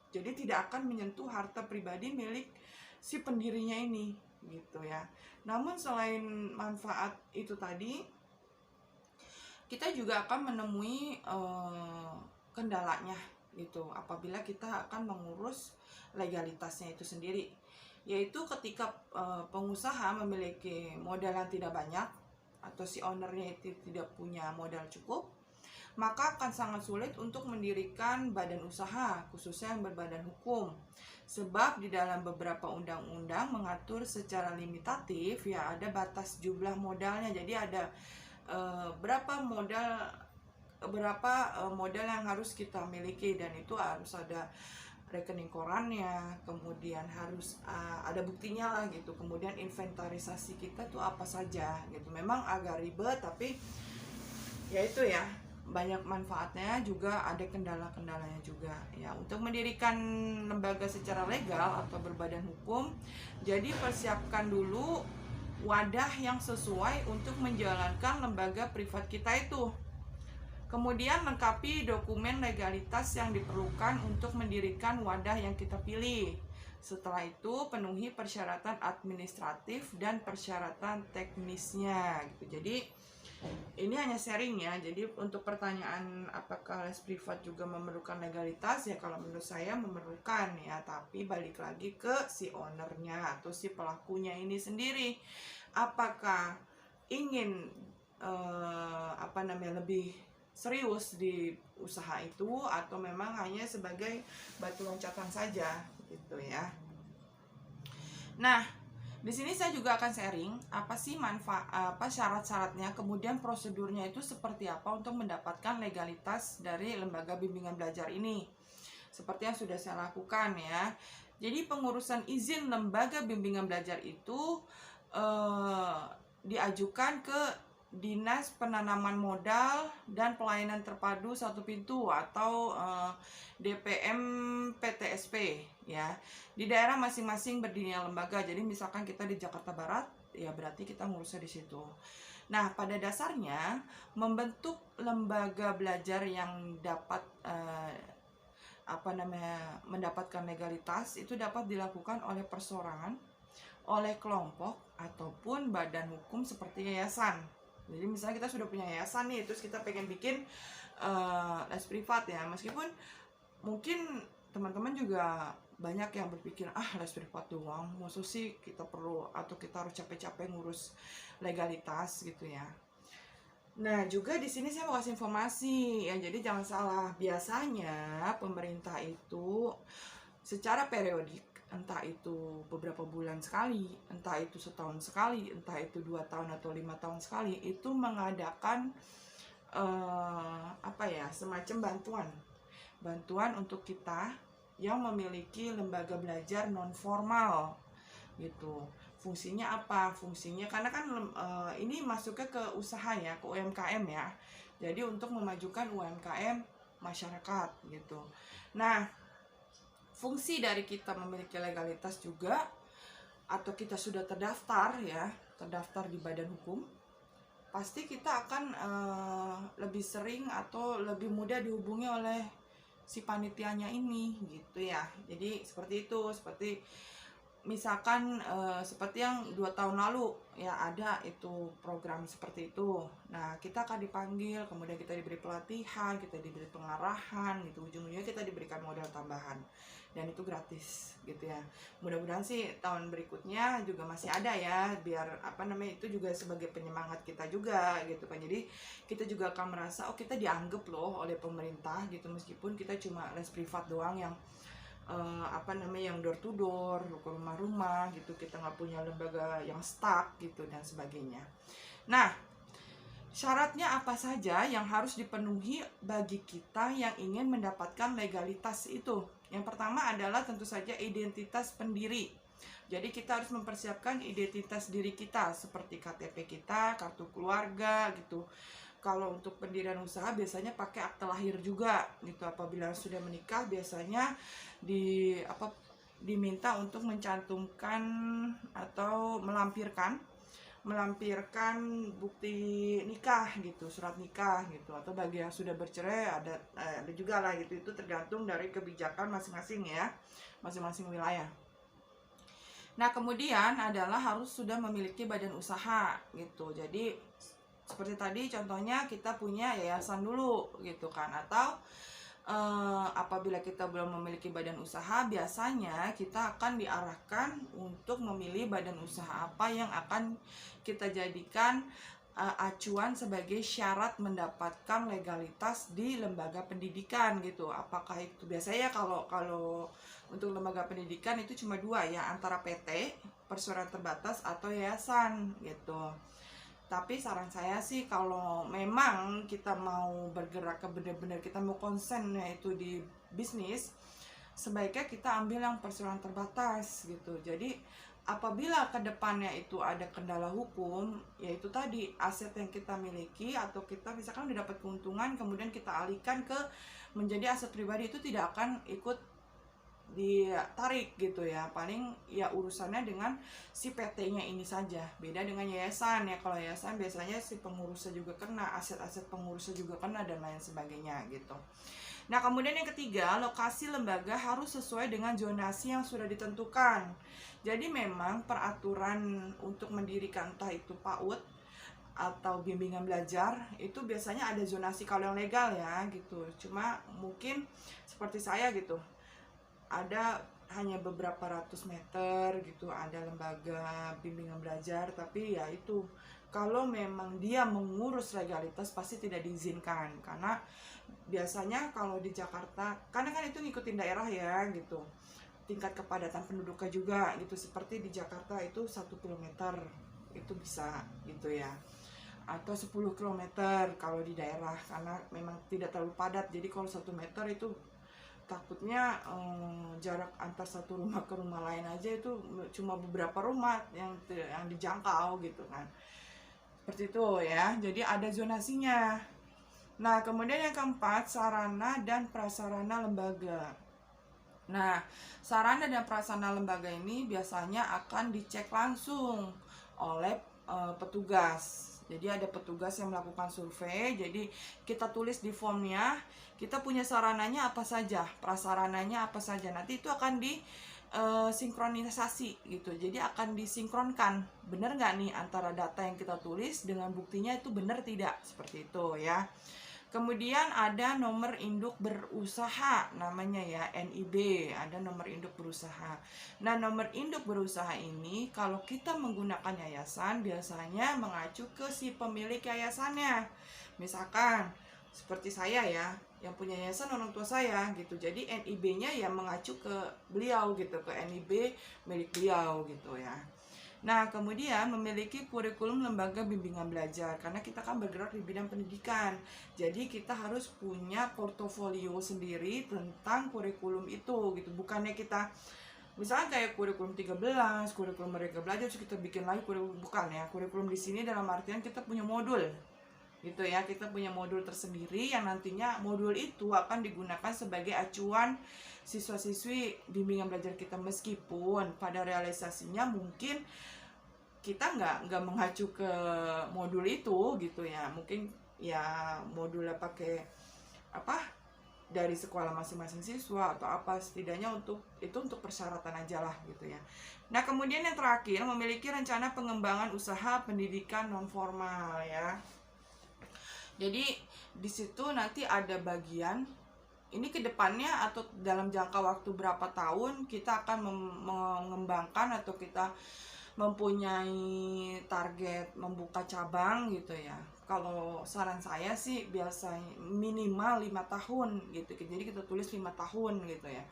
Jadi tidak akan menyentuh harta pribadi milik si pendirinya ini gitu ya. Namun selain manfaat itu tadi, kita juga akan menemui kendalanya gitu apabila kita akan mengurus legalitasnya itu sendiri, yaitu ketika pengusaha memiliki modal yang tidak banyak atau si ownernya itu tidak punya modal cukup, maka akan sangat sulit untuk mendirikan badan usaha khususnya yang berbadan hukum. Sebab di dalam beberapa undang-undang mengatur secara limitatif ya, ada batas jumlah modalnya. Jadi ada berapa modal yang harus kita miliki, dan itu harus ada rekening korannya, kemudian harus ada buktinya lah gitu. Kemudian inventarisasi kita tuh apa saja gitu. Memang agak ribet, tapi ya itu ya, banyak manfaatnya, juga ada kendala-kendalanya juga ya. Untuk mendirikan lembaga secara legal atau berbadan hukum, jadi persiapkan dulu wadah yang sesuai untuk menjalankan lembaga privat kita itu. Kemudian lengkapi dokumen legalitas yang diperlukan untuk mendirikan wadah yang kita pilih. Setelah itu penuhi persyaratan administratif dan persyaratan teknisnya gitu. Jadi ini hanya sharing ya. Jadi untuk pertanyaan apakah les privat juga memerlukan legalitas, ya kalau menurut saya memerlukan ya, tapi balik lagi ke si ownernya atau si pelakunya ini sendiri, apakah ingin lebih serius di usaha itu atau memang hanya sebagai batu loncatan saja gitu ya. Nah, di sini saya juga akan sharing apa sih syarat-syaratnya, kemudian prosedurnya itu seperti apa untuk mendapatkan legalitas dari lembaga bimbingan belajar ini. Seperti yang sudah saya lakukan ya. Jadi pengurusan izin lembaga bimbingan belajar itu diajukan ke Dinas Penanaman Modal dan Pelayanan Terpadu Satu Pintu atau DPM PTSP ya. Di daerah masing-masing berdirinya lembaga. Jadi misalkan kita di Jakarta Barat, ya berarti kita ngurusnya di situ. Nah, pada dasarnya membentuk lembaga belajar yang dapat mendapatkan legalitas itu dapat dilakukan oleh perseorangan, oleh kelompok ataupun badan hukum seperti yayasan. Jadi misalnya kita sudah punya yayasan nih, terus kita pengen bikin les privat ya, meskipun mungkin teman-teman juga banyak yang berpikir les privat doang, maksud sih kita perlu atau kita harus capek-capek ngurus legalitas gitu ya. Nah, juga di sini saya mau kasih informasi ya, jadi jangan salah. Biasanya pemerintah itu secara periodik, entah itu beberapa bulan sekali, entah itu setahun sekali, entah itu 2 tahun atau 5 tahun sekali, itu mengadakan semacam bantuan untuk kita yang memiliki lembaga belajar non formal gitu. Fungsinya apa? Fungsinya karena kan ini masuknya ke usaha ya, ke UMKM ya. Jadi untuk memajukan UMKM masyarakat gitu. Nah, fungsi dari kita memiliki legalitas juga, atau kita sudah terdaftar ya, terdaftar di badan hukum, pasti kita akan lebih sering atau lebih mudah dihubungi oleh si panitianya ini gitu ya. Jadi seperti itu, seperti misalkan seperti yang 2 tahun lalu ya, ada itu program seperti itu. Nah, kita akan dipanggil, kemudian kita diberi pelatihan, kita diberi pengarahan gitu, ujung-ujungnya kita diberikan modal tambahan, dan itu gratis gitu ya. Mudah-mudahan sih tahun berikutnya juga masih ada ya, biar itu juga sebagai penyemangat kita juga gitu kan. Jadi kita juga akan merasa oh, kita dianggap loh oleh pemerintah gitu, meskipun kita cuma les privat doang yang yang door to door, ke rumah-rumah gitu, kita nggak punya lembaga yang stuck gitu dan sebagainya. Nah, syaratnya apa saja yang harus dipenuhi bagi kita yang ingin mendapatkan legalitas itu? Yang pertama adalah tentu saja identitas pendiri. Jadi kita harus mempersiapkan identitas diri kita seperti KTP kita, kartu keluarga gitu. Kalau untuk pendirian usaha biasanya pakai akte lahir juga gitu. Apabila sudah menikah biasanya diminta untuk mencantumkan atau melampirkan bukti nikah gitu, surat nikah gitu. Atau bagi yang sudah bercerai ada juga lah gitu. Itu tergantung dari kebijakan masing-masing ya, masing-masing wilayah. Nah, kemudian adalah harus sudah memiliki badan usaha gitu. Jadi seperti tadi contohnya kita punya yayasan dulu gitu kan, atau apabila kita belum memiliki badan usaha, biasanya kita akan diarahkan untuk memilih badan usaha apa yang akan kita jadikan acuan sebagai syarat mendapatkan legalitas di lembaga pendidikan gitu. Apakah itu biasanya kalau untuk lembaga pendidikan itu cuma 2 ya, antara PT, perseroan terbatas, atau yayasan gitu. Tapi saran saya sih kalau memang kita mau bergerak ke benar-benar kita mau konsen yaitu di bisnis, sebaiknya kita ambil yang perseroan terbatas gitu. Jadi apabila kedepannya itu ada kendala hukum, yaitu tadi aset yang kita miliki atau kita misalkan udah dapat keuntungan kemudian kita alihkan ke menjadi aset pribadi, itu tidak akan ikut ditarik gitu ya. Paling ya urusannya dengan si PT-nya ini saja. Beda dengan yayasan ya. Kalau yayasan biasanya si pengurusnya juga kena, aset-aset pengurusnya juga kena, dan lain sebagainya gitu. Nah, kemudian yang ketiga, lokasi lembaga harus sesuai dengan zonasi yang sudah ditentukan. Jadi memang peraturan untuk mendirikan entah itu PAUD atau bimbingan belajar itu biasanya ada zonasi kalau yang legal ya gitu. Cuma mungkin seperti saya gitu, ada hanya beberapa ratus meter gitu ada lembaga bimbingan belajar, tapi ya itu kalau memang dia mengurus legalitas pasti tidak diizinkan. Karena biasanya kalau di Jakarta, karena kan itu ngikutin daerah ya gitu, tingkat kepadatan penduduknya juga gitu. Seperti di Jakarta itu 1 kilometer itu bisa gitu ya, atau 10 kilometer kalau di daerah, karena memang tidak terlalu padat. Jadi kalau 1 meter itu takutnya jarak antar satu rumah ke rumah lain aja itu cuma beberapa rumah yang dijangkau gitu kan. Seperti itu ya. Jadi ada zonasinya. Nah, kemudian yang keempat, sarana dan prasarana lembaga. Nah, sarana dan prasarana lembaga ini biasanya akan dicek langsung oleh petugas. Jadi ada petugas yang melakukan survei. Jadi kita tulis di formnya, kita punya sarananya apa saja, prasarananya apa saja. Nanti itu akan sinkronisasi gitu. Jadi akan disinkronkan, benar nggak nih antara data yang kita tulis dengan buktinya itu benar tidak, seperti itu ya. Kemudian ada nomor induk berusaha, namanya ya NIB, ada nomor induk berusaha. Nah, nomor induk berusaha ini kalau kita menggunakan yayasan biasanya mengacu ke si pemilik yayasannya. Misalkan seperti saya ya, yang punya yayasan orang tua saya gitu. Jadi NIB-nya ya mengacu ke beliau gitu, ke NIB milik beliau gitu ya. Nah, kemudian memiliki kurikulum lembaga bimbingan belajar, karena kita kan bergerak di bidang pendidikan. Jadi kita harus punya portofolio sendiri tentang kurikulum itu gitu. Bukannya kita Misalnya kayak kurikulum 13, kurikulum Merdeka Belajar, terus kita bikin lagi kurikulum, bukan ya, kurikulum di sini dalam artian kita punya modul gitu ya, kita punya modul tersendiri yang nantinya modul itu akan digunakan sebagai acuan siswa-siswi bimbingan belajar kita, meskipun pada realisasinya mungkin kita nggak mengacu ke modul itu gitu ya, mungkin ya modulnya pakai apa dari sekolah masing-masing siswa atau apa, setidaknya untuk itu untuk persyaratan aja lah gitu ya. Nah, kemudian yang terakhir, memiliki rencana pengembangan usaha pendidikan non formal ya. Jadi di situ nanti ada bagian ini ke depannya atau dalam jangka waktu berapa tahun kita akan mengembangkan atau kita mempunyai target membuka cabang gitu ya. Kalau saran saya sih biasanya minimal 5 tahun gitu. Jadi kita tulis 5 tahun gitu ya.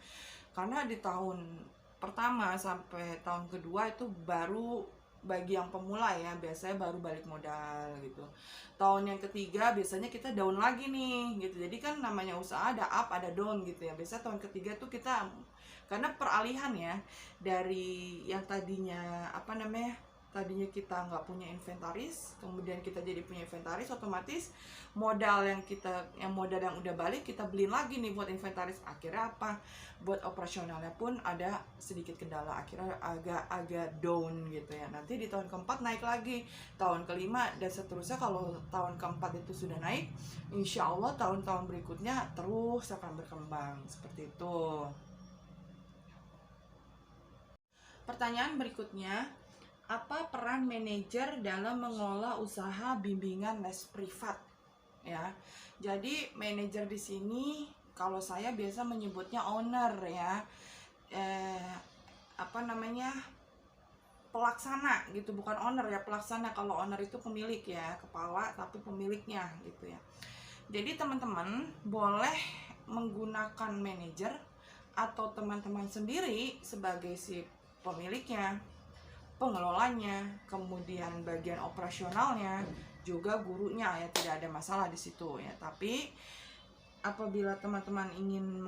Karena di tahun pertama sampai tahun kedua itu baru bagi yang pemula ya, biasanya baru balik modal gitu. Tahun yang ketiga biasanya kita down lagi nih gitu. Jadi kan namanya usaha ada up ada down gitu ya. Biasanya tahun ketiga tuh kita, karena peralihan ya, dari yang tadinya tadinya kita nggak punya inventaris, kemudian kita jadi punya inventaris, otomatis modal yang udah balik kita beliin lagi nih buat inventaris. Akhirnya apa, buat operasionalnya pun ada sedikit kendala, akhirnya agak down gitu ya. Nanti di tahun keempat naik lagi, tahun kelima dan seterusnya. Kalau tahun keempat itu sudah naik, insya Allah tahun-tahun berikutnya terus akan berkembang seperti itu. Pertanyaan berikutnya, apa peran manajer dalam mengelola usaha bimbingan les privat? Ya, jadi manajer di sini kalau saya biasa menyebutnya owner ya, pelaksana gitu, bukan owner ya, pelaksana. Kalau owner itu pemilik ya, kepala, tapi pemiliknya gitu ya. Jadi teman-teman boleh menggunakan manajer atau teman-teman sendiri sebagai si pemiliknya, pengelolanya, kemudian bagian operasionalnya, juga gurunya ya, tidak ada masalah di situ ya. Tapi apabila teman-teman ingin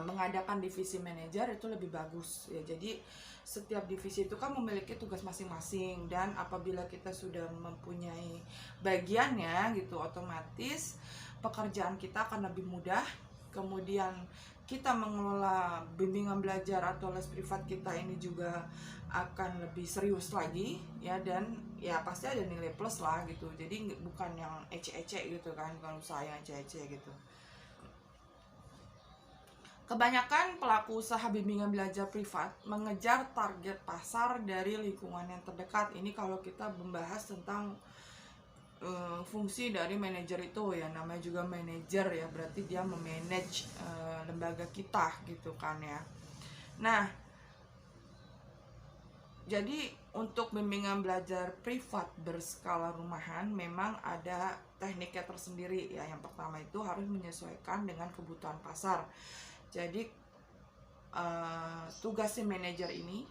mengadakan divisi manajer itu lebih bagus ya. Jadi setiap divisi itu kan memiliki tugas masing-masing, dan apabila kita sudah mempunyai bagiannya gitu, otomatis pekerjaan kita akan lebih mudah. Kemudian kita mengelola bimbingan belajar atau les privat kita ini juga akan lebih serius lagi ya, dan ya pasti ada nilai plus lah gitu. Jadi bukan yang ece-ece gitu kan, bukan usaha yang ece-ece gitu. Kebanyakan pelaku usaha bimbingan belajar privat mengejar target pasar dari lingkungan yang terdekat. Ini kalau kita membahas tentang fungsi dari manajer itu ya, namanya juga manajer ya, berarti dia memanage lembaga kita gitu kan ya. Nah, jadi untuk bimbingan belajar privat berskala rumahan memang ada tekniknya tersendiri ya. Yang pertama itu harus menyesuaikan dengan kebutuhan pasar. Jadi tugas si manajer ini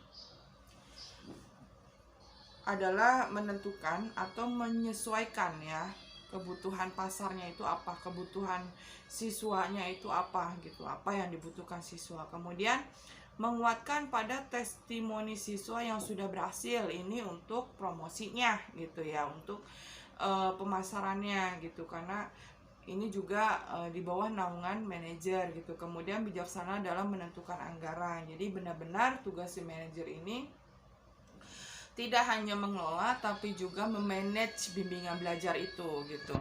adalah menentukan atau menyesuaikan ya kebutuhan pasarnya itu apa, kebutuhan siswanya itu apa gitu, apa yang dibutuhkan siswa. Kemudian menguatkan pada testimoni siswa yang sudah berhasil, ini untuk promosinya gitu ya, untuk pemasarannya gitu, karena ini juga di bawah naungan manajer gitu. Kemudian bijaksana dalam menentukan anggaran. Jadi benar-benar tugas si manajer ini tidak hanya mengelola tapi juga memanage bimbingan belajar itu gitu.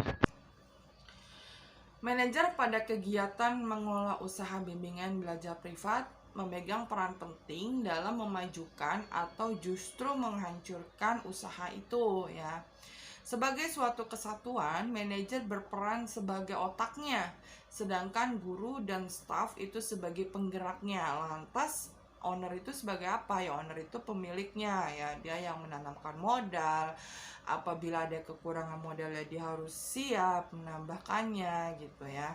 Manajer pada kegiatan mengelola usaha bimbingan belajar privat memegang peran penting dalam memajukan atau justru menghancurkan usaha itu ya. Sebagai suatu kesatuan, manajer berperan sebagai otaknya, sedangkan guru dan staf itu sebagai penggeraknya. Lantas owner itu sebagai apa ya? Owner itu pemiliknya ya, dia yang menanamkan modal. Apabila ada kekurangan modalnya dia harus siap menambahkannya gitu ya.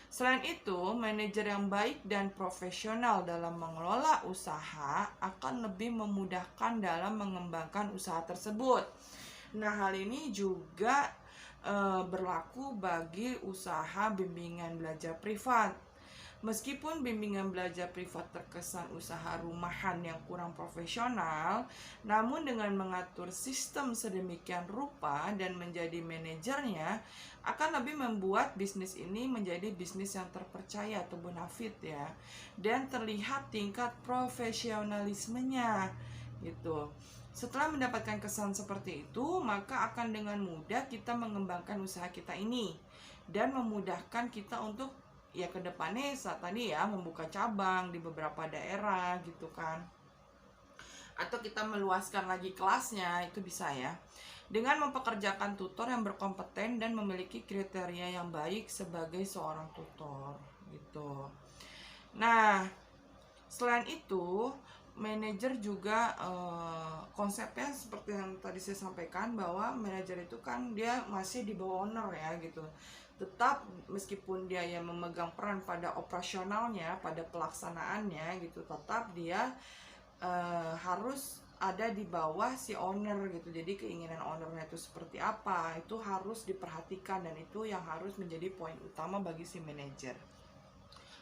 Selain itu, manajer yang baik dan profesional dalam mengelola usaha akan lebih memudahkan dalam mengembangkan usaha tersebut. Nah, hal ini juga berlaku bagi usaha bimbingan belajar privat. Meskipun bimbingan belajar privat terkesan usaha rumahan yang kurang profesional, namun dengan mengatur sistem sedemikian rupa dan menjadi manajernya akan lebih membuat bisnis ini menjadi bisnis yang terpercaya atau bonafit ya, dan terlihat tingkat profesionalismenya gitu. Setelah mendapatkan kesan seperti itu, maka akan dengan mudah kita mengembangkan usaha kita ini dan memudahkan kita untuk ya ke depannya saat tadi ya membuka cabang di beberapa daerah gitu kan, atau kita meluaskan lagi kelasnya, itu bisa ya, dengan mempekerjakan tutor yang berkompeten dan memiliki kriteria yang baik sebagai seorang tutor gitu. Nah, selain itu manajer juga konsepnya seperti yang tadi saya sampaikan, bahwa manajer itu kan dia masih di bawah owner ya gitu. Tetap meskipun dia yang memegang peran pada operasionalnya, pada pelaksanaannya gitu, tetap dia harus ada di bawah si owner gitu. Jadi keinginan ownernya itu seperti apa, itu harus diperhatikan, dan itu yang harus menjadi poin utama bagi si manajer.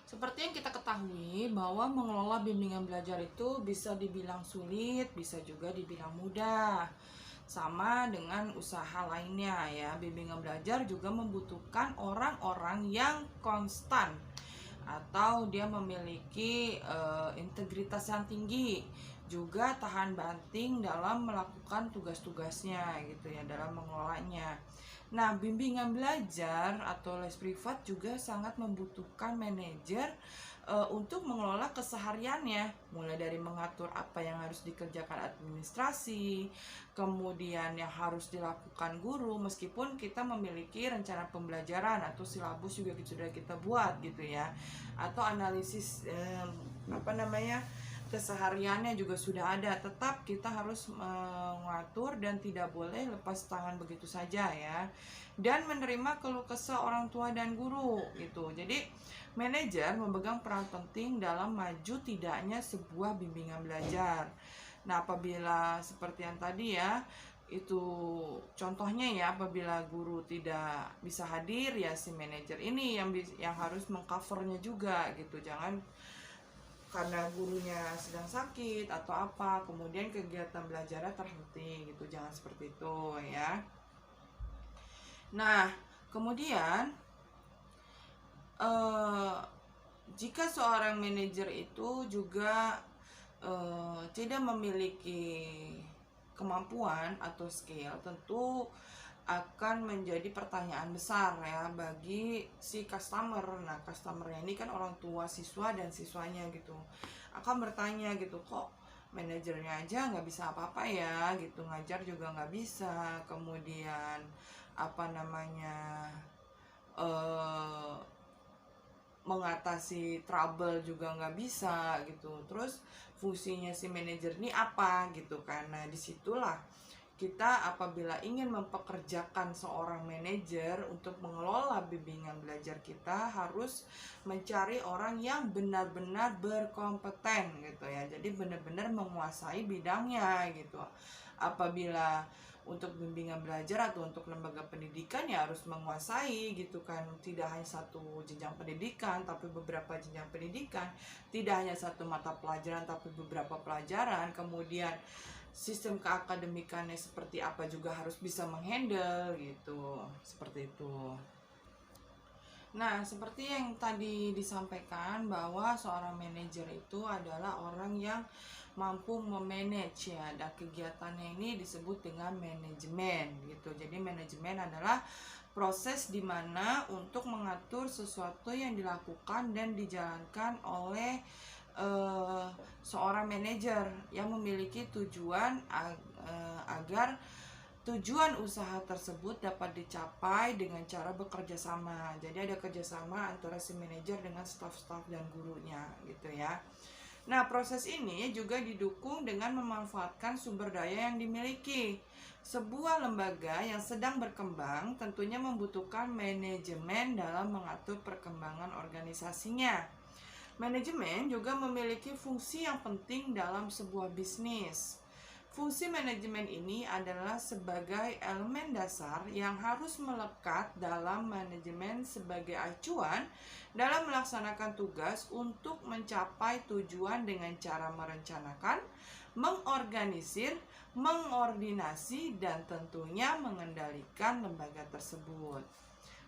Seperti yang kita ketahui bahwa mengelola bimbingan belajar itu bisa dibilang sulit, bisa juga dibilang mudah. Sama dengan usaha lainnya ya, bimbingan belajar juga membutuhkan orang-orang yang konstan atau dia memiliki integritas yang tinggi, juga tahan banting dalam melakukan tugas-tugasnya gitu ya, dalam mengelolanya. Nah, bimbingan belajar atau les privat juga sangat membutuhkan manajer untuk mengelola kesehariannya, mulai dari mengatur apa yang harus dikerjakan administrasi, kemudian yang harus dilakukan guru, meskipun kita memiliki rencana pembelajaran atau silabus juga sudah kita buat gitu ya, atau analisis kesehariannya juga sudah ada, tetap kita harus mengatur dan tidak boleh lepas tangan begitu saja ya, dan menerima keluh kesah orang tua dan guru gitu. Jadi manajer memegang peran penting dalam maju tidaknya sebuah bimbingan belajar. Nah, apabila seperti yang tadi ya, itu contohnya ya, apabila guru tidak bisa hadir ya, si manajer ini yang harus mengcovernya juga gitu. Jangan karena gurunya sedang sakit atau apa, kemudian kegiatan belajarnya terhenti gitu, jangan seperti itu ya. Nah, kemudian jika seorang manajer itu juga tidak memiliki kemampuan atau skill, tentu akan menjadi pertanyaan besar ya bagi si customer. Nah, customernya ini kan orang tua siswa dan siswanya gitu, akan bertanya gitu, kok manajernya aja nggak bisa apa-apa ya gitu, ngajar juga nggak bisa, kemudian mengatasi trouble juga nggak bisa gitu, terus fungsinya si manajer ini apa gitu. Karena disitulah kita apabila ingin mempekerjakan seorang manajer untuk mengelola bimbingan belajar, kita harus mencari orang yang benar-benar berkompeten gitu ya, jadi benar-benar menguasai bidangnya gitu. Apabila untuk bimbingan belajar atau untuk lembaga pendidikan ya harus menguasai gitu kan, tidak hanya satu jenjang pendidikan tapi beberapa jenjang pendidikan, tidak hanya satu mata pelajaran tapi beberapa pelajaran, kemudian sistem keakademikannya seperti apa juga harus bisa menghandle gitu, seperti itu. Nah, seperti yang tadi disampaikan bahwa seorang manajer itu adalah orang yang mampu memanage ya, dan kegiatannya ini disebut dengan manajemen gitu. Jadi manajemen adalah proses di mana untuk mengatur sesuatu yang dilakukan dan dijalankan oleh seorang manajer yang memiliki tujuan agar tujuan usaha tersebut dapat dicapai dengan cara bekerja sama. Jadi ada kerjasama antara si manajer dengan staf-staf dan gurunya gitu ya. Nah, proses ini juga didukung dengan memanfaatkan sumber daya yang dimiliki. Sebuah lembaga yang sedang berkembang tentunya membutuhkan manajemen dalam mengatur perkembangan organisasinya. Manajemen juga memiliki fungsi yang penting dalam sebuah bisnis. Fungsi manajemen ini adalah sebagai elemen dasar yang harus melekat dalam manajemen sebagai acuan dalam melaksanakan tugas untuk mencapai tujuan dengan cara merencanakan, mengorganisir, mengordinasi, dan tentunya mengendalikan lembaga tersebut.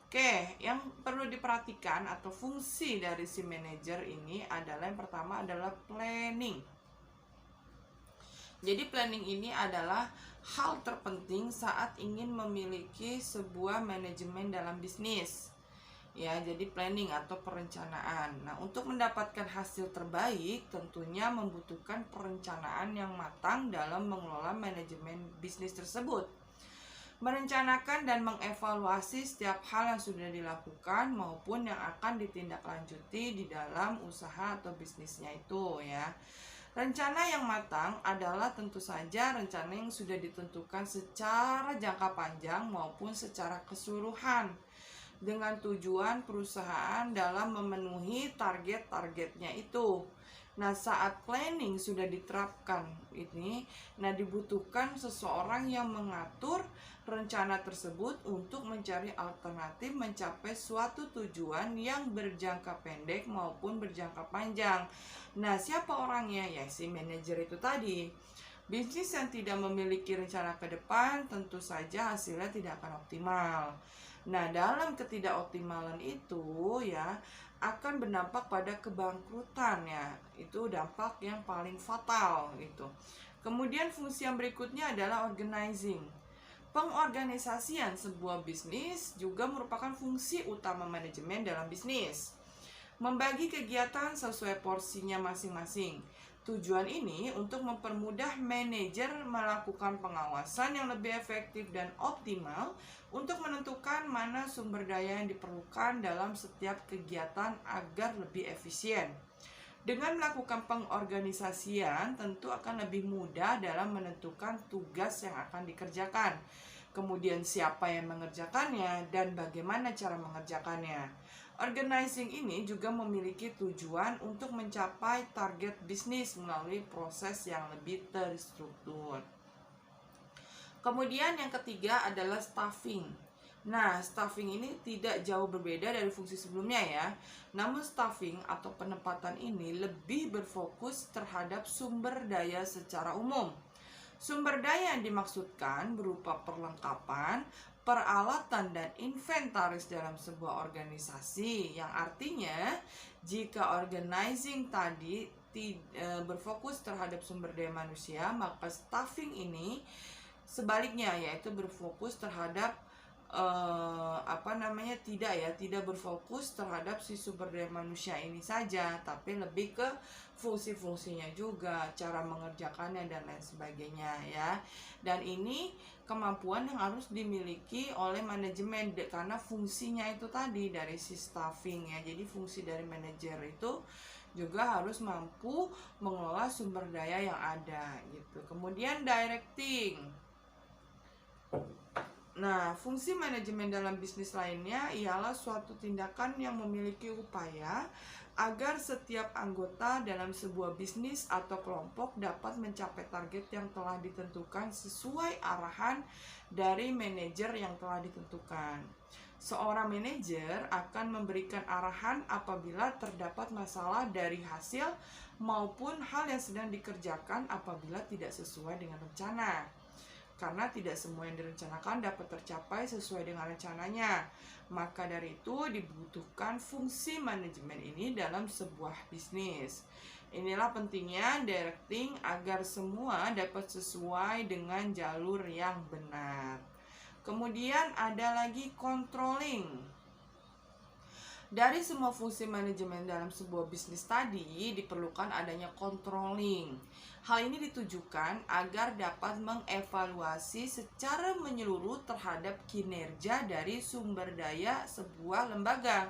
Oke, yang perlu diperhatikan atau fungsi dari si manajer ini adalah yang pertama adalah planning. Jadi planning ini adalah hal terpenting saat ingin memiliki sebuah manajemen dalam bisnis. Ya, jadi planning atau perencanaan. Nah, untuk mendapatkan hasil terbaik tentunya membutuhkan perencanaan yang matang dalam mengelola manajemen bisnis tersebut. Merencanakan dan mengevaluasi setiap hal yang sudah dilakukan maupun yang akan ditindaklanjuti di dalam usaha atau bisnisnya itu ya. Rencana yang matang adalah tentu saja rencana yang sudah ditentukan secara jangka panjang maupun secara keseluruhan dengan tujuan perusahaan dalam memenuhi target-targetnya itu. Nah, saat planning sudah diterapkan ini, dibutuhkan seseorang yang mengatur rencana tersebut untuk mencari alternatif mencapai suatu tujuan yang berjangka pendek maupun berjangka panjang. Nah, siapa orangnya? Ya, si manajer itu tadi. Bisnis yang tidak memiliki rencana ke depan tentu saja hasilnya tidak akan optimal. Nah, dalam ketidakoptimalan itu ya akan berdampak pada kebangkrutan ya. Itu dampak yang paling fatal gitu. Kemudian fungsi yang berikutnya adalah organizing. Pengorganisasian sebuah bisnis juga merupakan fungsi utama manajemen dalam bisnis. Membagi kegiatan sesuai porsinya masing-masing. Tujuan ini untuk mempermudah manajer melakukan pengawasan yang lebih efektif dan optimal untuk menentukan mana sumber daya yang diperlukan dalam setiap kegiatan agar lebih efisien. Dengan melakukan pengorganisasian, tentu akan lebih mudah dalam menentukan tugas yang akan dikerjakan. Kemudian siapa yang mengerjakannya dan bagaimana cara mengerjakannya. Organizing ini juga memiliki tujuan untuk mencapai target bisnis melalui proses yang lebih terstruktur. Kemudian yang ketiga adalah staffing. Nah, staffing ini tidak jauh berbeda dari fungsi sebelumnya ya. Namun staffing atau penempatan ini lebih berfokus terhadap sumber daya secara umum. Sumber daya yang dimaksudkan berupa perlengkapan, peralatan, dan inventaris dalam sebuah organisasi. Yang artinya, jika organizing tadi berfokus terhadap sumber daya manusia, maka staffing ini sebaliknya yaitu berfokus terhadap tidak berfokus terhadap si sumber daya manusia ini saja, tapi lebih ke fungsi-fungsinya juga, cara mengerjakannya dan lain sebagainya ya. Dan ini kemampuan yang harus dimiliki oleh manajemen karena fungsinya itu tadi dari si staffing ya. Jadi fungsi dari manajer itu juga harus mampu mengelola sumber daya yang ada gitu. Kemudian directing. Nah, fungsi manajemen dalam bisnis lainnya ialah suatu tindakan yang memiliki upaya agar setiap anggota dalam sebuah bisnis atau kelompok dapat mencapai target yang telah ditentukan sesuai arahan dari manajer yang telah ditentukan. Seorang manajer akan memberikan arahan apabila terdapat masalah dari hasil maupun hal yang sedang dikerjakan apabila tidak sesuai dengan rencana. Karena tidak semua yang direncanakan dapat tercapai sesuai dengan rencananya. Maka dari itu dibutuhkan fungsi manajemen ini dalam sebuah bisnis. Inilah pentingnya directing agar semua dapat sesuai dengan jalur yang benar. Kemudian ada lagi controlling. Dari semua fungsi manajemen dalam sebuah bisnis tadi diperlukan adanya controlling. Hal ini ditujukan agar dapat mengevaluasi secara menyeluruh terhadap kinerja dari sumber daya sebuah lembaga.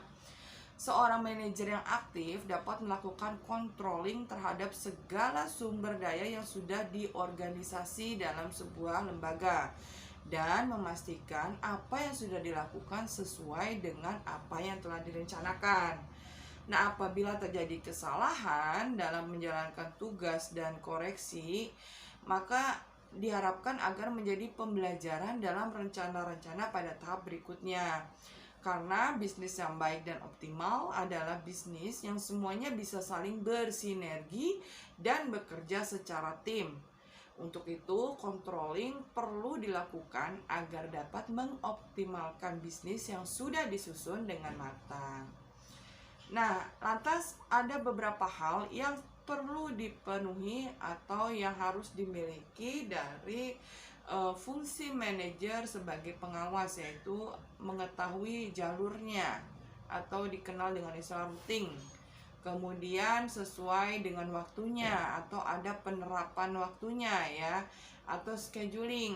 Seorang manajer yang aktif dapat melakukan controlling terhadap segala sumber daya yang sudah diorganisasi dalam sebuah lembaga dan memastikan apa yang sudah dilakukan sesuai dengan apa yang telah direncanakan. Nah, apabila terjadi kesalahan dalam menjalankan tugas dan koreksi, maka diharapkan agar menjadi pembelajaran dalam rencana-rencana pada tahap berikutnya. Karena bisnis yang baik dan optimal adalah bisnis yang semuanya bisa saling bersinergi dan bekerja secara tim. Untuk itu, controlling perlu dilakukan agar dapat mengoptimalkan bisnis yang sudah disusun dengan matang. Nah, lantas ada beberapa hal yang perlu dipenuhi atau yang harus dimiliki dari fungsi manajer sebagai pengawas, yaitu mengetahui jalurnya atau dikenal dengan istilah routing, kemudian sesuai dengan waktunya atau ada penerapan waktunya ya, atau scheduling.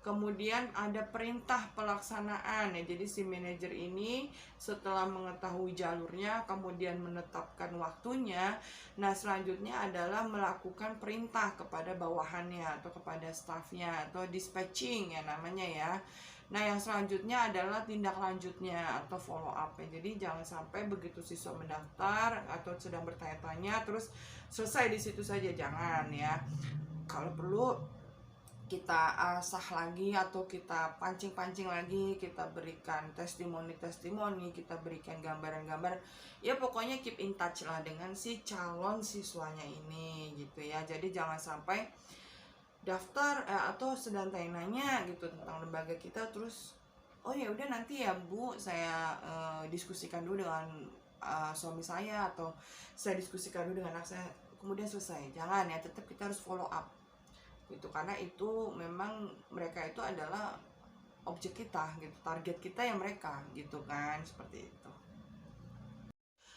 Kemudian ada perintah pelaksanaan ya. Jadi si manajer ini setelah mengetahui jalurnya, kemudian menetapkan waktunya, nah selanjutnya adalah melakukan perintah kepada bawahannya atau kepada staffnya atau dispatching ya namanya ya. Nah yang selanjutnya adalah tindak lanjutnya atau follow up ya. Jadi jangan sampai begitu siswa mendaftar atau sedang bertanya-tanya terus selesai di situ saja, jangan ya. Kalau perlu kita asah lagi atau kita pancing-pancing lagi, kita berikan testimoni-testimoni, kita berikan gambaran-gambar. Ya pokoknya keep in touch lah dengan si calon siswanya ini gitu ya. Jadi jangan sampai daftar atau sedang tanya gitu tentang lembaga kita terus oh ya udah nanti ya Bu, saya diskusikan dulu dengan suami saya atau saya diskusikan dulu dengan anak saya, kemudian selesai. Jangan ya, tetap kita harus follow up gitu, karena itu memang mereka itu adalah objek kita gitu, target kita yang mereka gitu kan, seperti itu.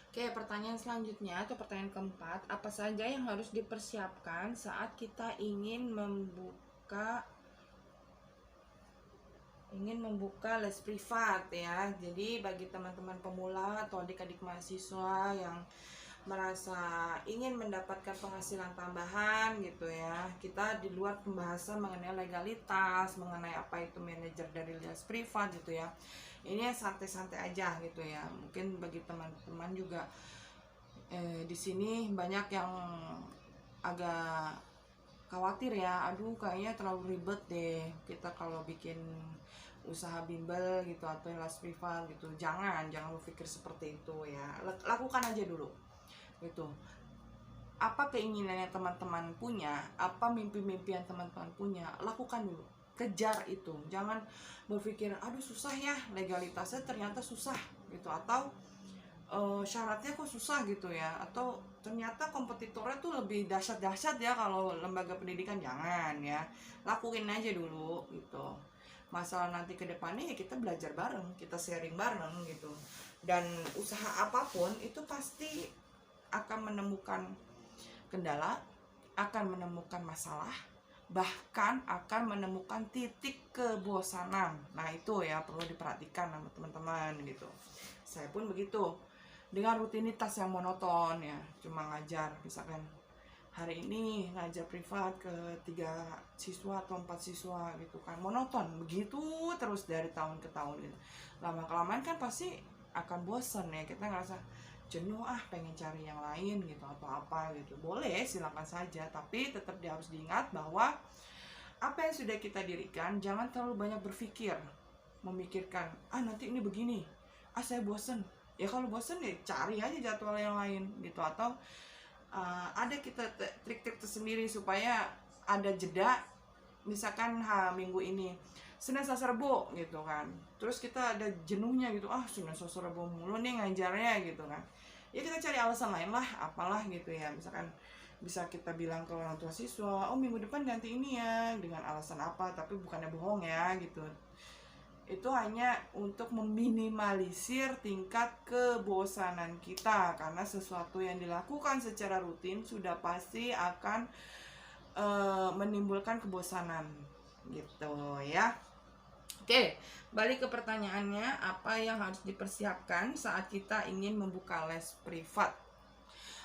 Oke, pertanyaan selanjutnya atau pertanyaan keempat, apa saja yang harus dipersiapkan saat kita ingin membuka les privat ya. Jadi bagi teman-teman pemula atau adik-adik mahasiswa yang merasa ingin mendapatkan penghasilan tambahan gitu ya, kita di luar pembahasan mengenai legalitas, mengenai apa itu manajer dari les privat gitu ya, ini santai-santai aja gitu ya. Mungkin bagi teman-teman juga di sini banyak yang agak khawatir ya, aduh kayaknya terlalu ribet deh kita kalau bikin usaha bimbel gitu atau les privat gitu. Jangan berpikir seperti itu ya, lakukan aja dulu gitu. Apa keinginannya teman-teman punya, apa mimpi-mimpi yang teman-teman punya, lakukan dulu, kejar itu. Jangan berpikir aduh susah ya, legalitasnya ternyata susah gitu, atau syaratnya kok susah gitu ya, atau ternyata kompetitornya tuh lebih dahsyat-dahsyat ya kalau lembaga pendidikan. Jangan ya, lakuin aja dulu gitu. Masalah nanti ke depannya ya kita belajar bareng, kita sharing bareng gitu. Dan usaha apapun itu pasti akan menemukan kendala, akan menemukan masalah, bahkan akan menemukan titik kebosanan. Nah itu ya perlu diperhatikan sama teman-teman gitu. Saya pun begitu, dengan rutinitas yang monoton ya, cuma ngajar misalkan hari ini ngajar privat ke 3 siswa atau 4 siswa gitu kan, monoton begitu terus dari tahun ke tahun gitu. Lama-kelamaan kan pasti akan bosan ya, kita ngerasa jenuh, pengen cari yang lain gitu atau apa gitu. Boleh, silakan saja, tapi tetap harus diingat bahwa apa yang sudah kita dirikan jangan terlalu banyak berpikir, memikirkan nanti ini begini, saya bosen ya. Kalau bosen ya cari aja jadwal yang lain gitu, atau ada kita trik-trik tersendiri supaya ada jeda. Misalkan minggu ini Senin Selasa Rabu gitu kan, terus kita ada jenuhnya gitu, Senin Selasa Rabu mulu nih ngajarnya gitu kan, ya kita cari alasan lain lah, apalah gitu ya. Misalkan bisa kita bilang ke orang tua siswa, minggu depan ganti ini ya, dengan alasan apa, tapi bukannya bohong ya gitu. Itu hanya untuk meminimalisir tingkat kebosanan kita, karena sesuatu yang dilakukan secara rutin sudah pasti akan menimbulkan kebosanan gitu ya. Oke, balik ke pertanyaannya, apa yang harus dipersiapkan saat kita ingin membuka les privat?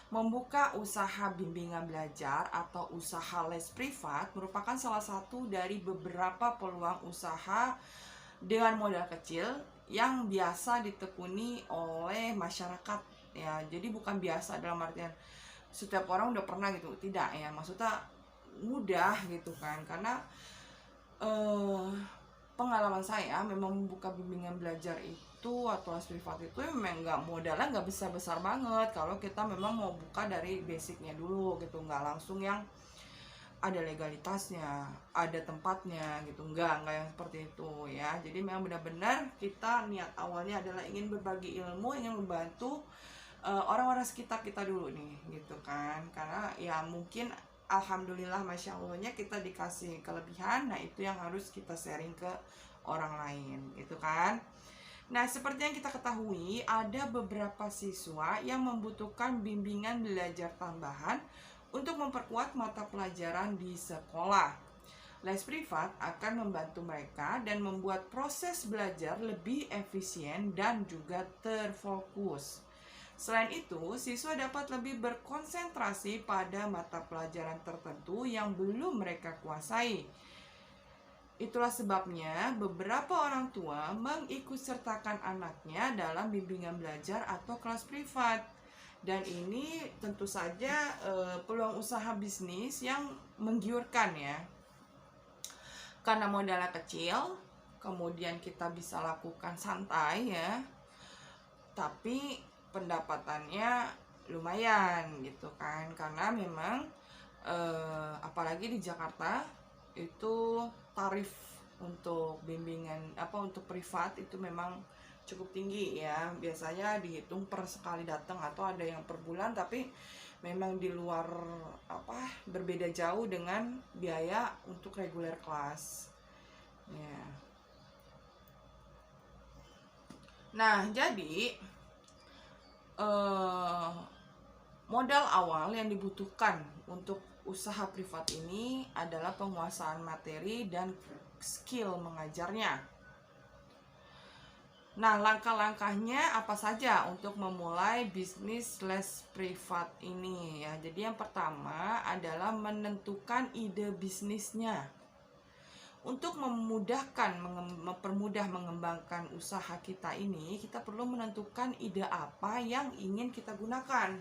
Membuka usaha bimbingan belajar atau usaha les privat merupakan salah satu dari beberapa peluang usaha dengan modal kecil yang biasa ditekuni oleh masyarakat ya. Jadi bukan biasa dalam artian setiap orang udah pernah gitu, tidak ya. Maksudnya mudah gitu kan, karena pengalaman saya memang membuka bimbingan belajar itu atau les privat itu memang modalnya nggak besar banget kalau kita memang mau buka dari basicnya dulu gitu, nggak langsung yang ada legalitasnya, ada tempatnya gitu, nggak yang seperti itu ya. Jadi memang benar-benar kita niat awalnya adalah ingin berbagi ilmu, ingin membantu orang-orang sekitar kita dulu nih gitu kan, karena ya mungkin alhamdulillah masya allahnya kita dikasih kelebihan, nah itu yang harus kita sharing ke orang lain gitu kan. Nah, seperti yang kita ketahui, ada beberapa siswa yang membutuhkan bimbingan belajar tambahan untuk memperkuat mata pelajaran di sekolah. Les privat akan membantu mereka dan membuat proses belajar lebih efisien dan juga terfokus. Selain itu, siswa dapat lebih berkonsentrasi pada mata pelajaran tertentu yang belum mereka kuasai. Itulah sebabnya beberapa orang tua mengikutsertakan anaknya dalam bimbingan belajar atau kelas privat. Dan ini tentu saja peluang usaha bisnis yang menggiurkan ya. Karena modalnya kecil, kemudian kita bisa lakukan santai ya. Tapi pendapatannya lumayan gitu kan. Karena memang apalagi di Jakarta itu tarif untuk bimbingan untuk privat itu memang cukup tinggi ya. Biasanya dihitung per sekali datang atau ada yang per bulan, tapi memang di luar berbeda jauh dengan biaya untuk reguler kelas ya. Nah, jadi modal awal yang dibutuhkan untuk usaha privat ini adalah penguasaan materi dan skill mengajarnya. Nah, langkah-langkahnya apa saja untuk memulai bisnis les privat ini ya. Jadi yang pertama adalah menentukan ide bisnisnya. Untuk mempermudah mengembangkan usaha kita ini, kita perlu menentukan ide apa yang ingin kita gunakan.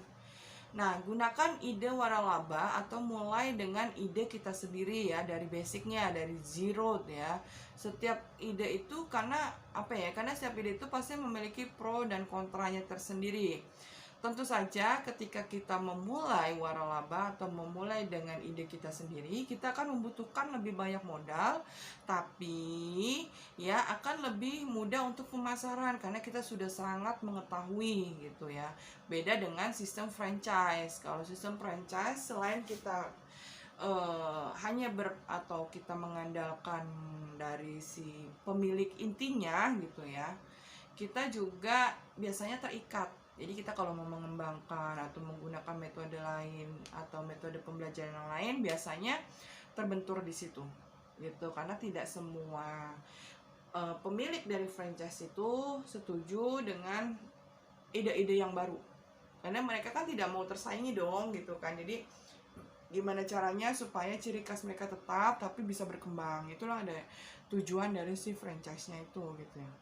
Nah, gunakan ide waralaba atau mulai dengan ide kita sendiri ya, dari basicnya, dari zero ya. Setiap ide itu karena karena setiap ide itu pasti memiliki pro dan kontranya tersendiri. Tentu saja ketika kita memulai waralaba atau memulai dengan ide kita sendiri, kita akan membutuhkan lebih banyak modal, tapi ya akan lebih mudah untuk pemasaran karena kita sudah sangat mengetahui gitu ya. Beda dengan sistem franchise. Kalau sistem franchise, selain kita atau kita mengandalkan dari si pemilik intinya gitu ya, kita juga biasanya terikat. Jadi kita kalau mau mengembangkan atau menggunakan metode lain atau metode pembelajaran yang lain, biasanya terbentur di situ gitu, karena tidak semua pemilik dari franchise itu setuju dengan ide-ide yang baru, karena mereka kan tidak mau tersaingi dong gitu kan. Jadi gimana caranya supaya ciri khas mereka tetap tapi bisa berkembang, itulah ada tujuan dari si franchise-nya itu gitu ya.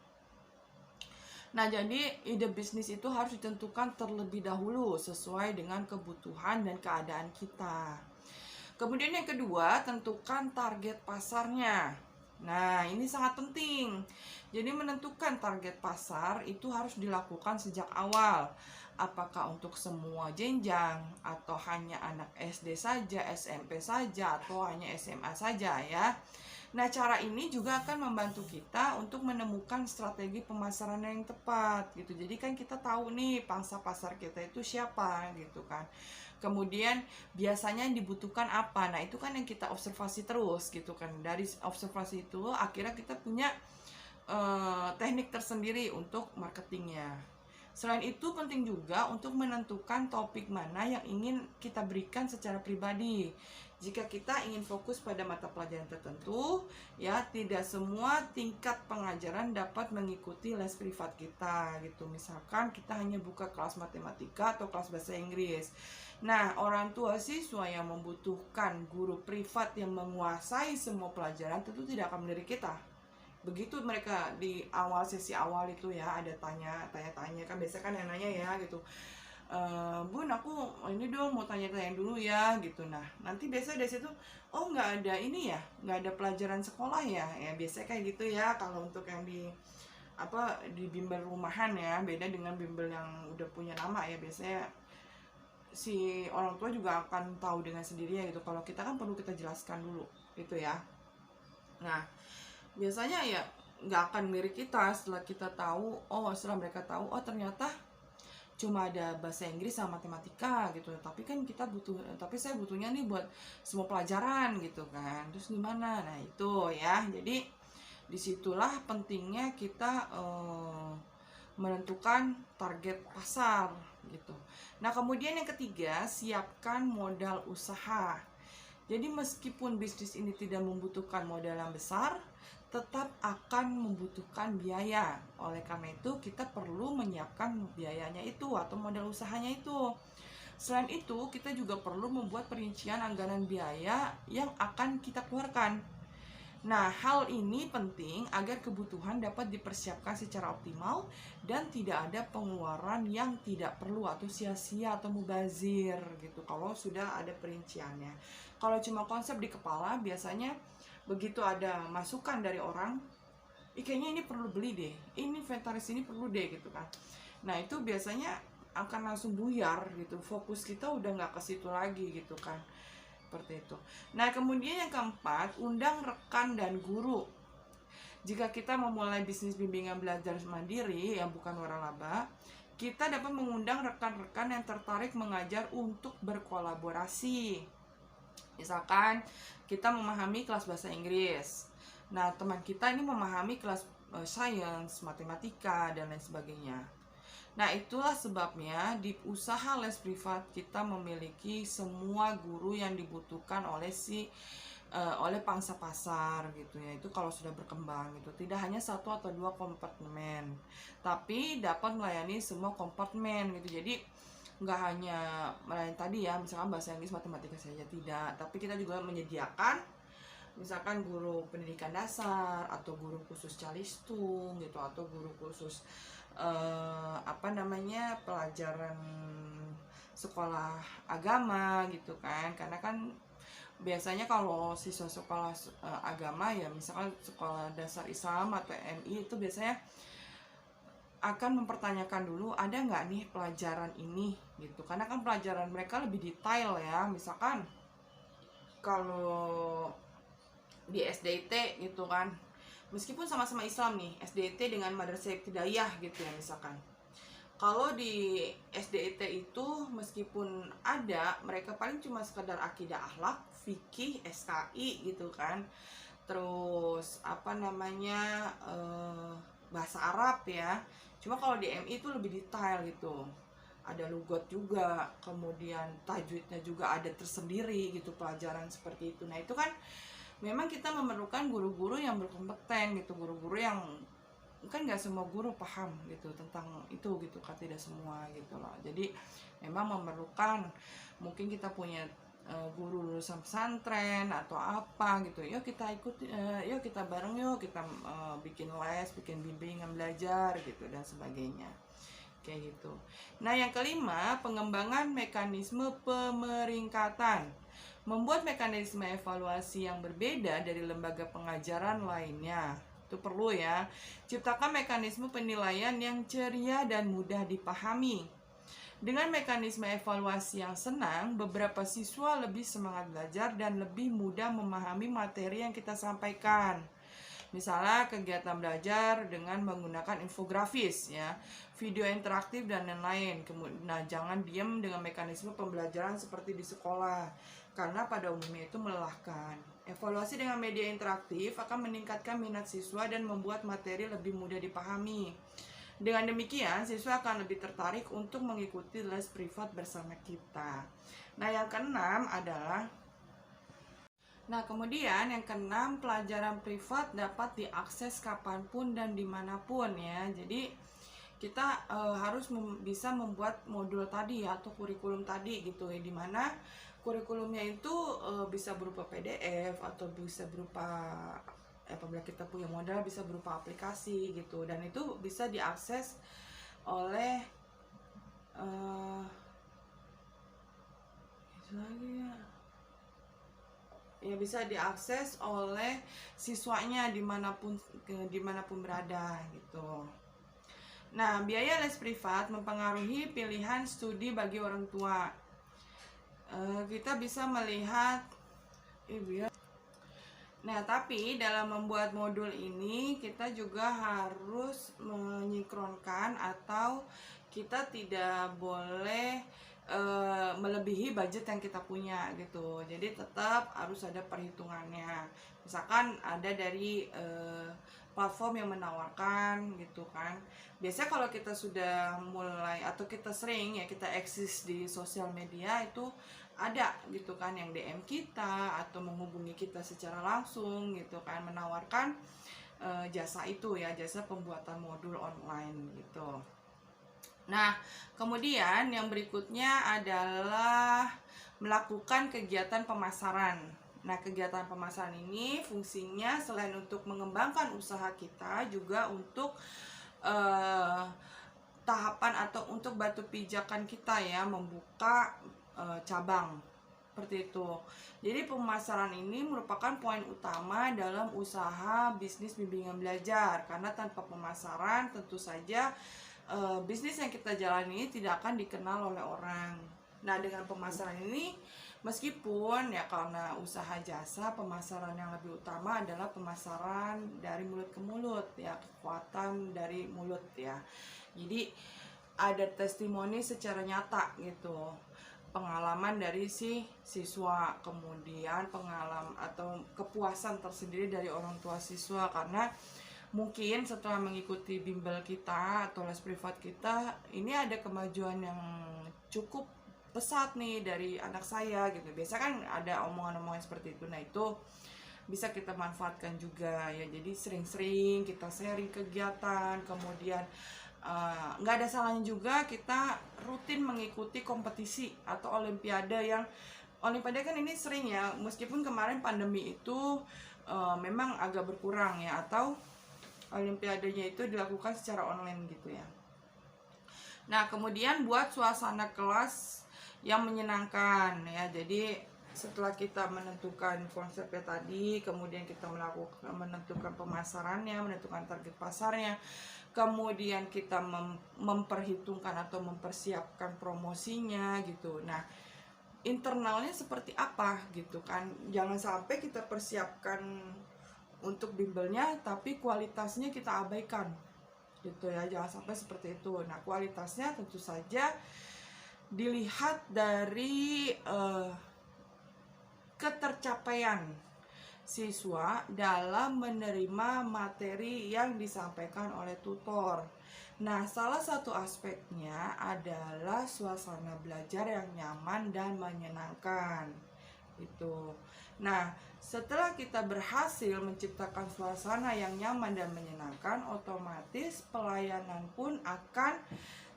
Nah, jadi ide bisnis itu harus ditentukan terlebih dahulu sesuai dengan kebutuhan dan keadaan kita. Kemudian yang kedua, tentukan target pasarnya. Nah, ini sangat penting. Jadi menentukan target pasar itu harus dilakukan sejak awal. Apakah untuk semua jenjang atau hanya anak SD saja, SMP saja, atau hanya SMA saja ya. Nah, cara ini juga akan membantu kita untuk menemukan strategi pemasaran yang tepat gitu. Jadi kan kita tahu nih pangsa pasar kita itu siapa gitu kan. Kemudian biasanya yang dibutuhkan apa. Nah, itu kan yang kita observasi terus gitu kan. Dari observasi itu akhirnya kita punya teknik tersendiri untuk marketingnya. Selain itu penting juga untuk menentukan topik mana yang ingin kita berikan secara pribadi. Jika kita ingin fokus pada mata pelajaran tertentu, ya tidak semua tingkat pengajaran dapat mengikuti les privat kita gitu. Misalkan kita hanya buka kelas matematika atau kelas bahasa Inggris. Nah, orang tua siswa yang membutuhkan guru privat yang menguasai semua pelajaran tentu tidak akan melirik kita. Begitu mereka di awal sesi awal itu ya ada tanya kan biasanya kan yang nanya ya gitu. Bun, aku ini dong mau tanya-tanya dulu ya gitu. Nah nanti biasa dari situ, oh nggak ada ini ya, nggak ada pelajaran sekolah ya, ya biasanya kayak gitu ya. Kalau untuk yang di di bimbel rumahan ya, beda dengan bimbel yang udah punya nama ya. Biasanya si orang tua juga akan tahu dengan sendirinya gitu. Kalau kita kan perlu kita jelaskan dulu gitu ya. Nah biasanya ya nggak akan mirip kita setelah kita tahu, oh setelah mereka tahu, oh ternyata cuma ada bahasa Inggris sama matematika gitu, tapi kan kita butuh, tapi saya butuhnya nih buat semua pelajaran gitu kan, terus gimana. Nah itu ya, jadi disitulah pentingnya kita menentukan target pasar gitu. Nah kemudian yang ketiga, siapkan modal usaha. Jadi meskipun bisnis ini tidak membutuhkan modal yang besar, tetap akan membutuhkan biaya. Oleh karena itu kita perlu menyiapkan biayanya itu atau modal usahanya itu. Selain itu kita juga perlu membuat perincian anggaran biaya yang akan kita keluarkan. Nah, hal ini penting agar kebutuhan dapat dipersiapkan secara optimal dan tidak ada pengeluaran yang tidak perlu atau sia-sia atau mubazir gitu kalau sudah ada perinciannya. Kalau cuma konsep di kepala, biasanya begitu ada masukan dari orang, kayaknya ini perlu beli deh, ini inventaris ini perlu deh gitu kan. Nah, itu biasanya akan langsung buyar gitu, fokus kita udah nggak ke situ lagi gitu kan, seperti itu. Nah kemudian yang keempat, undang rekan dan guru. Jika kita memulai bisnis bimbingan belajar mandiri yang bukan waralaba, kita dapat mengundang rekan-rekan yang tertarik mengajar untuk berkolaborasi. Misalkan kita memahami kelas bahasa Inggris, nah teman kita ini memahami kelas sains, matematika, dan lain sebagainya. Nah itulah sebabnya di usaha les privat kita memiliki semua guru yang dibutuhkan oleh pangsa pasar gitu ya. Itu kalau sudah berkembang gitu, tidak hanya satu atau dua kompartemen, tapi dapat melayani semua kompartemen gitu. Jadi nggak hanya melayani tadi ya, misalkan bahasa Inggris, matematika saja, tidak, tapi kita juga menyediakan misalkan guru pendidikan dasar atau guru khusus calistung gitu, atau guru khusus pelajaran sekolah agama gitu kan. Karena kan biasanya kalau siswa sekolah agama ya, misalkan sekolah dasar Islam atau MI, itu biasanya akan mempertanyakan dulu ada nggak nih pelajaran ini gitu, karena kan pelajaran mereka lebih detail ya. Misalkan kalau di SDIT gitu kan, meskipun sama-sama Islam nih, SDIT dengan Madrasah Ibtidaiyah gitu ya misalkan. Kalau di SDIT itu meskipun ada, mereka paling cuma sekedar akidah, akhlak, fikih, SKI gitu kan. Terus bahasa Arab ya. Cuma kalau di MI itu lebih detail gitu. Ada lugat juga, kemudian tajwidnya juga ada tersendiri gitu, pelajaran seperti itu. Nah itu kan memang kita memerlukan guru-guru yang berkompeten gitu, guru-guru yang kan nggak semua guru paham gitu tentang itu gitu kan, tidak semua gitu loh. Jadi memang memerlukan, mungkin kita punya guru lulusan pesantren atau apa gitu, yuk kita ikut, yuk kita bareng, yuk kita bikin les, bikin bimbingan belajar gitu dan sebagainya kayak gitu. Nah yang kelima, pengembangan mekanisme pemeringkatan. Membuat mekanisme evaluasi yang berbeda dari lembaga pengajaran lainnya. Itu perlu ya. Ciptakan mekanisme penilaian yang ceria dan mudah dipahami. Dengan mekanisme evaluasi yang senang, beberapa siswa lebih semangat belajar dan lebih mudah memahami materi yang kita sampaikan. Misalnya kegiatan belajar dengan menggunakan infografis ya, video interaktif dan lain-lain. Nah, jangan diam dengan mekanisme pembelajaran seperti di sekolah, karena pada umumnya itu melelahkan. Evaluasi dengan media interaktif akan meningkatkan minat siswa dan membuat materi lebih mudah dipahami. Dengan demikian, siswa akan lebih tertarik untuk mengikuti les privat bersama kita. Nah, yang keenam adalah kemudian yang keenam, pelajaran privat dapat diakses kapanpun dan dimanapun ya. Jadi kita harus bisa membuat modul tadi ya, atau kurikulum tadi gitu ya, dimana kurikulumnya itu bisa berupa PDF atau bisa berupa, apabila kita punya modal bisa berupa aplikasi gitu, dan itu bisa diakses oleh lagi ya. Ya, bisa diakses oleh siswanya dimanapun berada gitu. Nah, biaya les privat mempengaruhi pilihan studi bagi orang tua. Kita bisa melihat Nah, tapi dalam membuat modul ini kita juga harus menyinkronkan atau kita tidak boleh melebihi budget yang kita punya gitu. Jadi tetap harus ada perhitungannya. Misalkan ada dari platform yang menawarkan gitu kan. Biasanya kalau kita sudah mulai atau kita sering ya kita eksis di sosial media itu ada gitu kan yang DM kita atau menghubungi kita secara langsung gitu kan menawarkan jasa itu ya, jasa pembuatan modul online gitu. Nah, kemudian yang berikutnya adalah melakukan kegiatan pemasaran. Nah, kegiatan pemasaran ini fungsinya selain untuk mengembangkan usaha kita juga untuk tahapan atau untuk batu pijakan kita ya, membuka cabang seperti itu. Jadi pemasaran ini merupakan poin utama dalam usaha bisnis bimbingan belajar, karena tanpa pemasaran tentu saja bisnis yang kita jalani tidak akan dikenal oleh orang. Nah, dengan pemasaran ini, meskipun ya karena usaha jasa, pemasaran yang lebih utama adalah pemasaran dari mulut ke mulut ya, kekuatan dari mulut ya. Jadi ada testimoni secara nyata gitu, pengalaman dari si siswa, kemudian pengalaman atau kepuasan tersendiri dari orang tua siswa, karena mungkin setelah mengikuti bimbel kita atau les privat kita ini ada kemajuan yang cukup pesat nih dari anak saya gitu. Biasa kan ada omongan-omongan seperti itu. Nah, itu bisa kita manfaatkan juga ya. Jadi sering-sering kita sharing kegiatan, kemudian nggak ada salahnya juga kita rutin mengikuti kompetisi atau olimpiade yang olimpiade kan ini sering ya, meskipun kemarin pandemi itu memang agak berkurang ya, atau olimpiadenya itu dilakukan secara online gitu ya. Nah, kemudian buat suasana kelas yang menyenangkan ya. Jadi setelah kita menentukan konsepnya tadi, kemudian kita menentukan pemasarannya, menentukan target pasarnya, kemudian kita memperhitungkan atau mempersiapkan promosinya gitu. Nah, internalnya seperti apa gitu kan. Jangan sampai kita persiapkan untuk bimbelnya tapi kualitasnya kita abaikan gitu ya, jangan sampai seperti itu. Nah, kualitasnya tentu saja dilihat dari ketercapaian siswa dalam menerima materi yang disampaikan oleh tutor. Nah, salah satu aspeknya adalah suasana belajar yang nyaman dan menyenangkan itu. Nah, setelah kita berhasil menciptakan suasana yang nyaman dan menyenangkan, otomatis pelayanan pun akan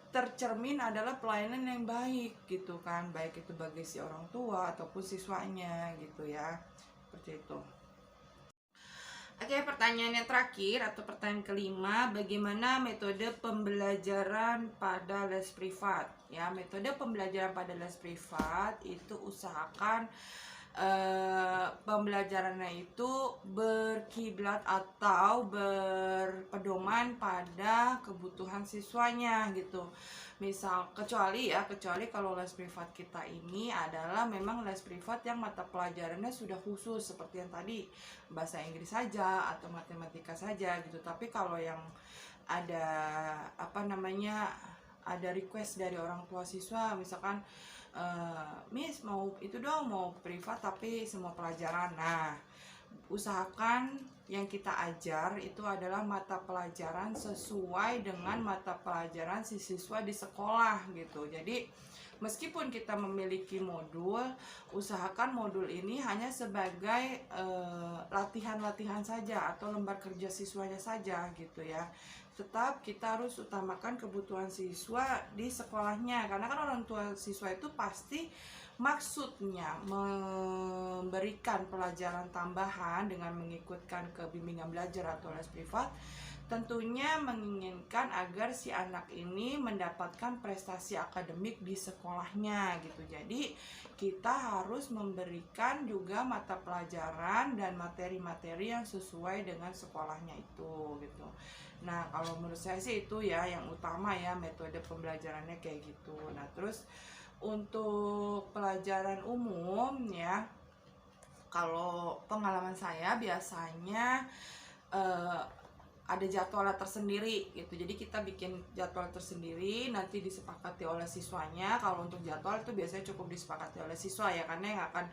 tercermin adalah pelayanan yang baik gitu kan, baik itu bagi si orang tua ataupun siswanya gitu ya, seperti itu. Oke, pertanyaan yang terakhir atau pertanyaan kelima, bagaimana metode pembelajaran pada les privat? Ya, metode pembelajaran pada les privat itu usahakan pembelajarannya itu berkiblat atau berpedoman pada kebutuhan siswanya gitu. Kecuali kalau les privat kita ini adalah memang les privat yang mata pelajarannya sudah khusus seperti yang tadi, bahasa Inggris saja atau matematika saja gitu. Tapi kalau yang ada ada request dari orang tua siswa, misalkan Miss mau itu dong, mau privat tapi semua pelajaran. Nah, usahakan yang kita ajar itu adalah mata pelajaran sesuai dengan mata pelajaran si siswa di sekolah gitu. Jadi meskipun kita memiliki modul, usahakan modul ini hanya sebagai latihan-latihan saja atau lembar kerja siswanya saja gitu ya. Tetap kita harus utamakan kebutuhan siswa di sekolahnya, karena kan orang tua siswa itu pasti maksudnya memberikan pelajaran tambahan dengan mengikutkan ke bimbingan belajar atau les privat, tentunya menginginkan agar si anak ini mendapatkan prestasi akademik di sekolahnya gitu. Jadi kita harus memberikan juga mata pelajaran dan materi-materi yang sesuai dengan sekolahnya itu gitu. Nah, kalau menurut saya sih itu ya yang utama ya, metode pembelajarannya kayak gitu. Nah, terus untuk pelajaran umum ya, kalau pengalaman saya biasanya eh, ada jadwalnya tersendiri gitu. Jadi kita bikin jadwal tersendiri, nanti disepakati oleh siswanya. Kalau untuk jadwal itu biasanya cukup disepakati oleh siswa ya, karena yang akan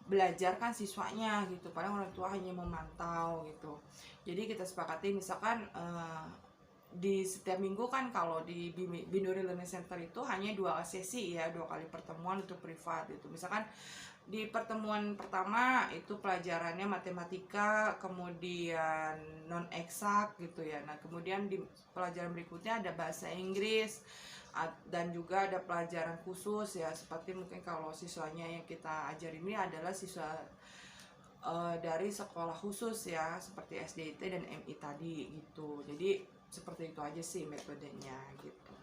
belajar kan siswanya gitu. Paling orang tua hanya memantau gitu. Jadi kita sepakati misalkan di setiap minggu kan, kalau di Binuri Learning Center itu hanya 2 sesi ya, 2 kali pertemuan untuk privat gitu. Misalkan di pertemuan pertama itu pelajarannya matematika, kemudian non eksak gitu ya. Nah, kemudian di pelajaran berikutnya ada bahasa Inggris dan juga ada pelajaran khusus ya, seperti mungkin kalau siswanya yang kita ajar ini adalah siswa dari sekolah khusus ya, seperti SDIT dan MI tadi gitu. Jadi seperti itu aja sih metodenya gitu.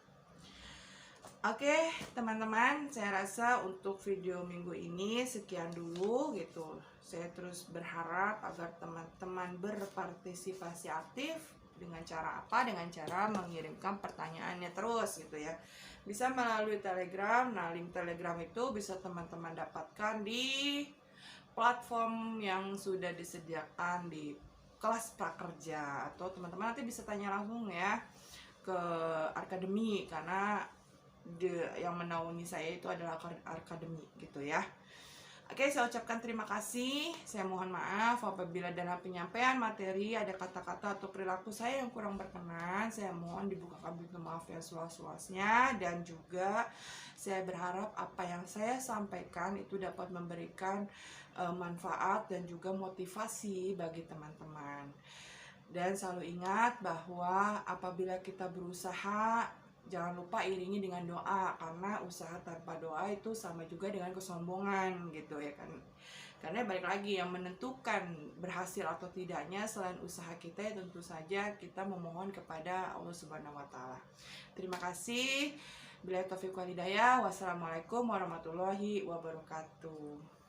Oke teman-teman, saya rasa untuk video minggu ini sekian dulu gitu. Saya terus berharap agar teman-teman berpartisipasi aktif. Dengan cara apa? Dengan cara mengirimkan pertanyaannya terus gitu ya. Bisa melalui Telegram. Nah, link Telegram itu bisa teman-teman dapatkan di platform yang sudah disediakan di kelas prakerja, atau teman-teman nanti bisa tanya langsung ya ke akademi, karena yang menaungi saya itu adalah akademi gitu ya. Oke, saya ucapkan terima kasih. Saya mohon maaf apabila dalam penyampaian materi ada kata-kata atau perilaku saya yang kurang berkenan. Saya mohon dibukakan pintu maaf yang seluas-luasnya, dan juga saya berharap apa yang saya sampaikan itu dapat memberikan manfaat dan juga motivasi bagi teman-teman. Dan selalu ingat bahwa apabila kita berusaha, jangan lupa iringi dengan doa, karena usaha tanpa doa itu sama juga dengan kesombongan gitu ya kan. Karena balik lagi, yang menentukan berhasil atau tidaknya selain usaha kita ya tentu saja kita memohon kepada Allah Subhanahu wa taala. Terima kasih. Billahi taufiq wal hidayah. Wassalamualaikum warahmatullahi wabarakatuh.